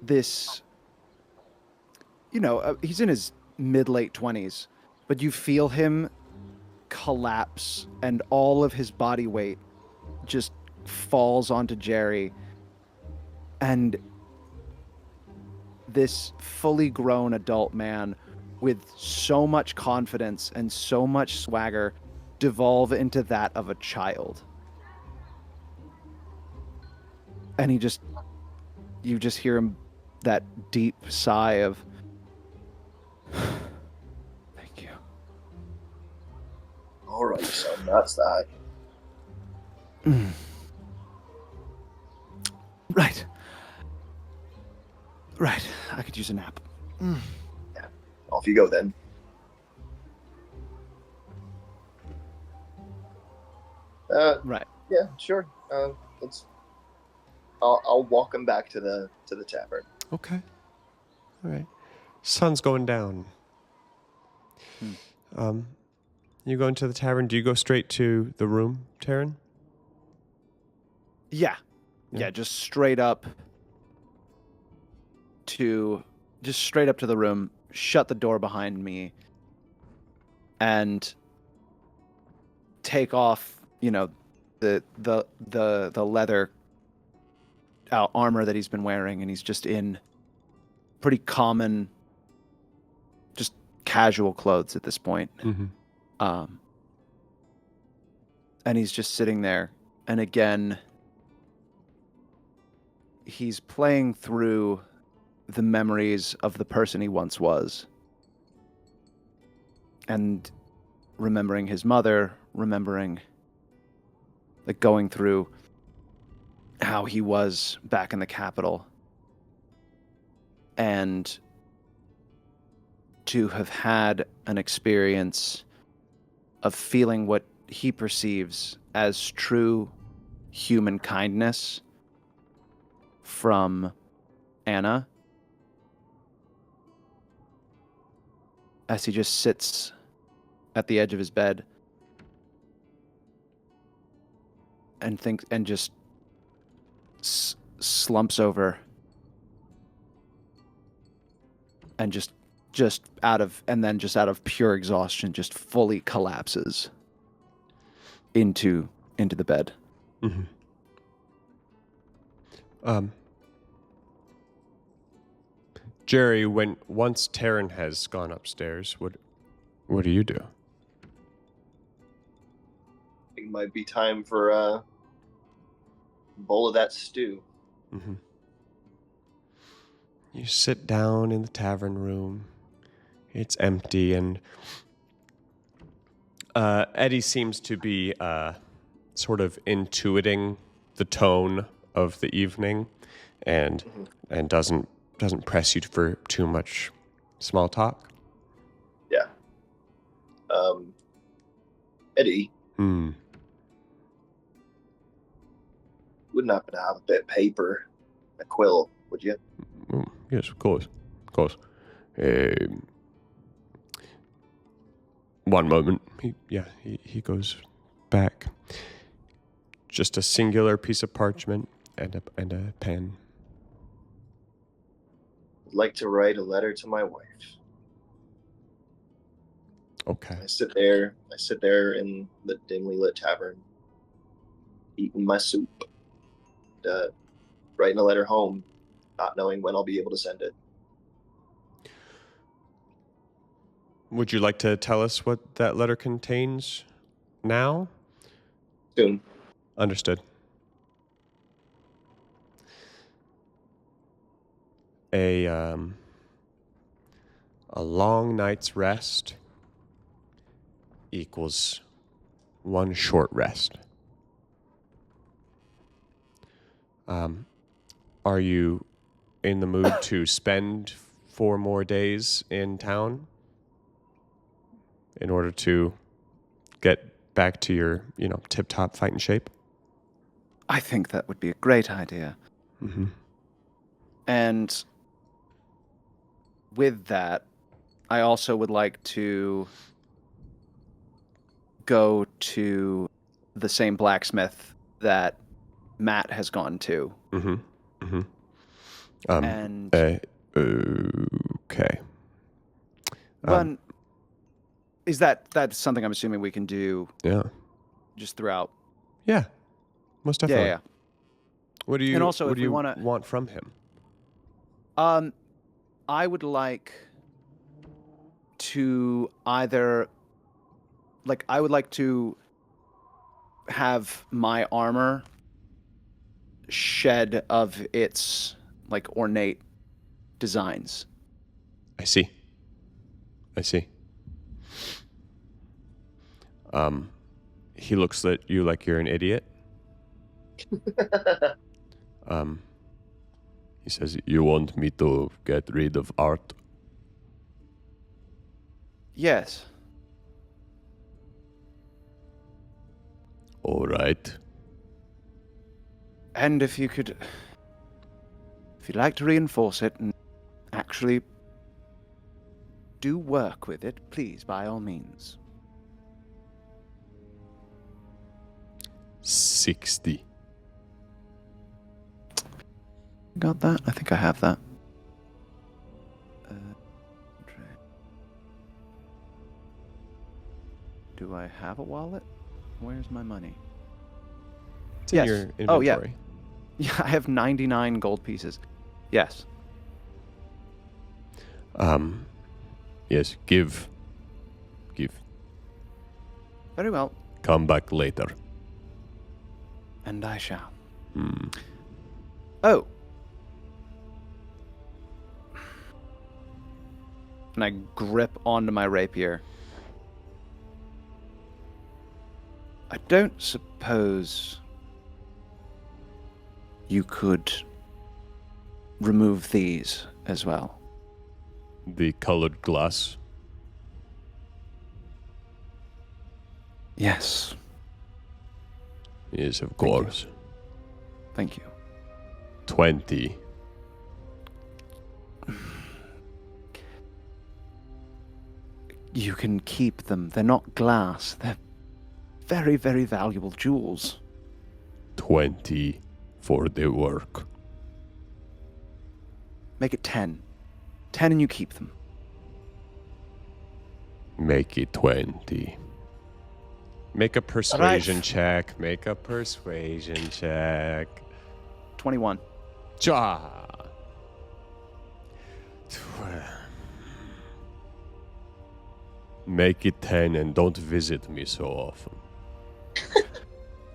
this, you know, he's in his mid-late 20s, but you feel him collapse and all of his body weight just falls onto Jerry, and this fully grown adult man with so much confidence and so much swagger devolve into that of a child. And you just hear him, that deep sigh of, thank you. All right, son, that's that. Right. I could use a nap. Yeah. Off you go then. Right. Yeah, sure. I'll walk him back to the tavern. Okay. All right. Sun's going down. You go into the tavern. Do you go straight to the room, Taron? Yeah. Yeah. Yeah, just straight up to the room, shut the door behind me, and take off, the leather armor that he's been wearing, and he's just in pretty common, just casual clothes at this point. Mm-hmm. And he's just sitting there, and again, he's playing through the memories of the person he once was, and remembering his mother, remembering, like, going through how he was back in the capital, and to have had an experience of feeling what he perceives as true human kindness from Anna, as he just sits at the edge of his bed and thinks, and just slumps over, and just out of pure exhaustion, just fully collapses into the bed. Mm-hmm. Jerry, once Taron has gone upstairs, what do you do? It might be time for a bowl of that stew. Mm-hmm. You sit down in the tavern room. It's empty, and Eddie seems to be sort of intuiting the tone of the evening, and doesn't press you for too much small talk. Yeah. Eddie, Hmm. wouldn't happen to have a bit of paper, a quill, would you? Yes, of course. One moment. He goes back. Just a singular piece of parchment and a pen. I'd like to write a letter to my wife. Okay. I sit there in the dimly lit tavern, eating my soup, writing a letter home, not knowing when I'll be able to send it. Would you like to tell us what that letter contains now? Soon. Understood. A long night's rest equals one short rest. Are you in the mood to spend 4 more days in town in order to get back to your, tip-top fighting shape? I think that would be a great idea. Mm-hmm. And with that, I also would like to go to the same blacksmith that Matt has gone to. Mm-hmm. Mm-hmm. And okay. is that's something I'm assuming we can do? Yeah. Just throughout. Yeah. Most definitely. Yeah. What do you? And also, what if do we you wanna- want from him? I would like to either, like, I would like to have my armor shed of its, like, ornate designs. I see. He looks at you like you're an idiot. He says, "You want me to get rid of art?" Yes. All right. And if you'd like to reinforce it and actually do work with it, please, by all means. 60. Got that? I think I have that. Do I have a wallet? Where's my money? It's in your inventory. Oh, yeah. Yeah, I have 99 gold pieces. Yes. Yes, give. Very well. Come back later. And I shall. Hmm. Oh. And I grip onto my rapier. I don't suppose you could remove these as well. The colored glass. Yes. Yes, of course. Thank you. 20. You can keep them. They're not glass. They're very, very valuable jewels. 20 for the work. Make it 10. 10 and you keep them. Make it 20. Make a persuasion check. Make a persuasion check. 21. Ja. Make it 10 and don't visit me so often.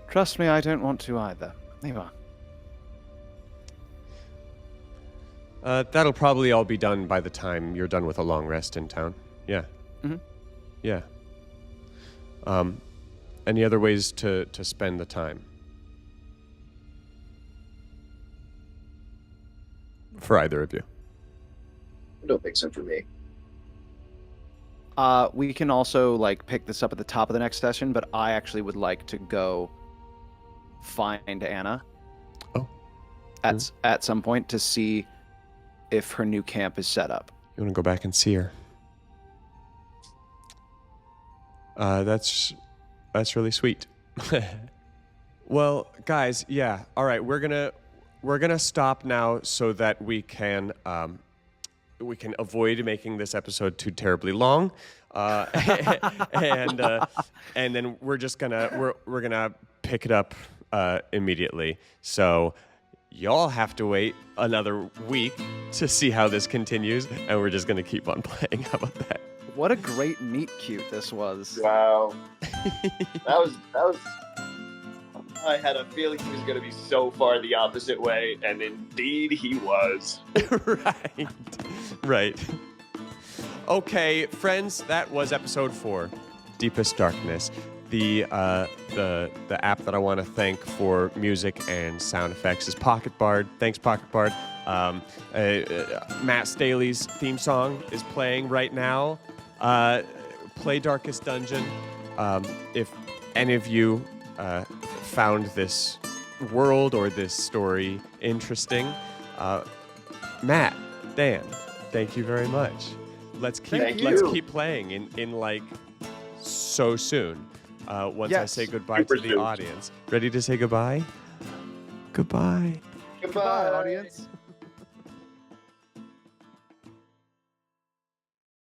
Trust me, I don't want to either. There you are. That'll probably all be done by the time you're done with a long rest in town. Yeah. Mm-hmm. Yeah. Any other ways to spend the time? For either of you. I don't think so for me. We can also pick this up at the top of the next session, but I actually would like to go find Anna. Oh. At some point to see if her new camp is set up. You want to go back and see her? That's really sweet. Well, guys, yeah. All right, we're gonna stop now so that we can avoid making this episode too terribly long, and then we're gonna pick it up immediately. So y'all have to wait another week to see how this continues, and we're just gonna keep on playing. How about that? What a great meet cute this was. Wow. that was. I had a feeling he was going to be so far the opposite way, and indeed he was. Right. Okay, friends, that was episode 4, Deepest Darkness. The app that I want to thank for music and sound effects is Pocket Bard. Thanks, Pocket Bard. Matt Staley's theme song is playing right now. Play Darkest Dungeon. If any of you found this world or this story interesting, Matt, Dan, thank you very much. Let's keep playing in so soon. Once I say goodbye to the audience. Ready to say goodbye? Goodbye. Goodbye, audience.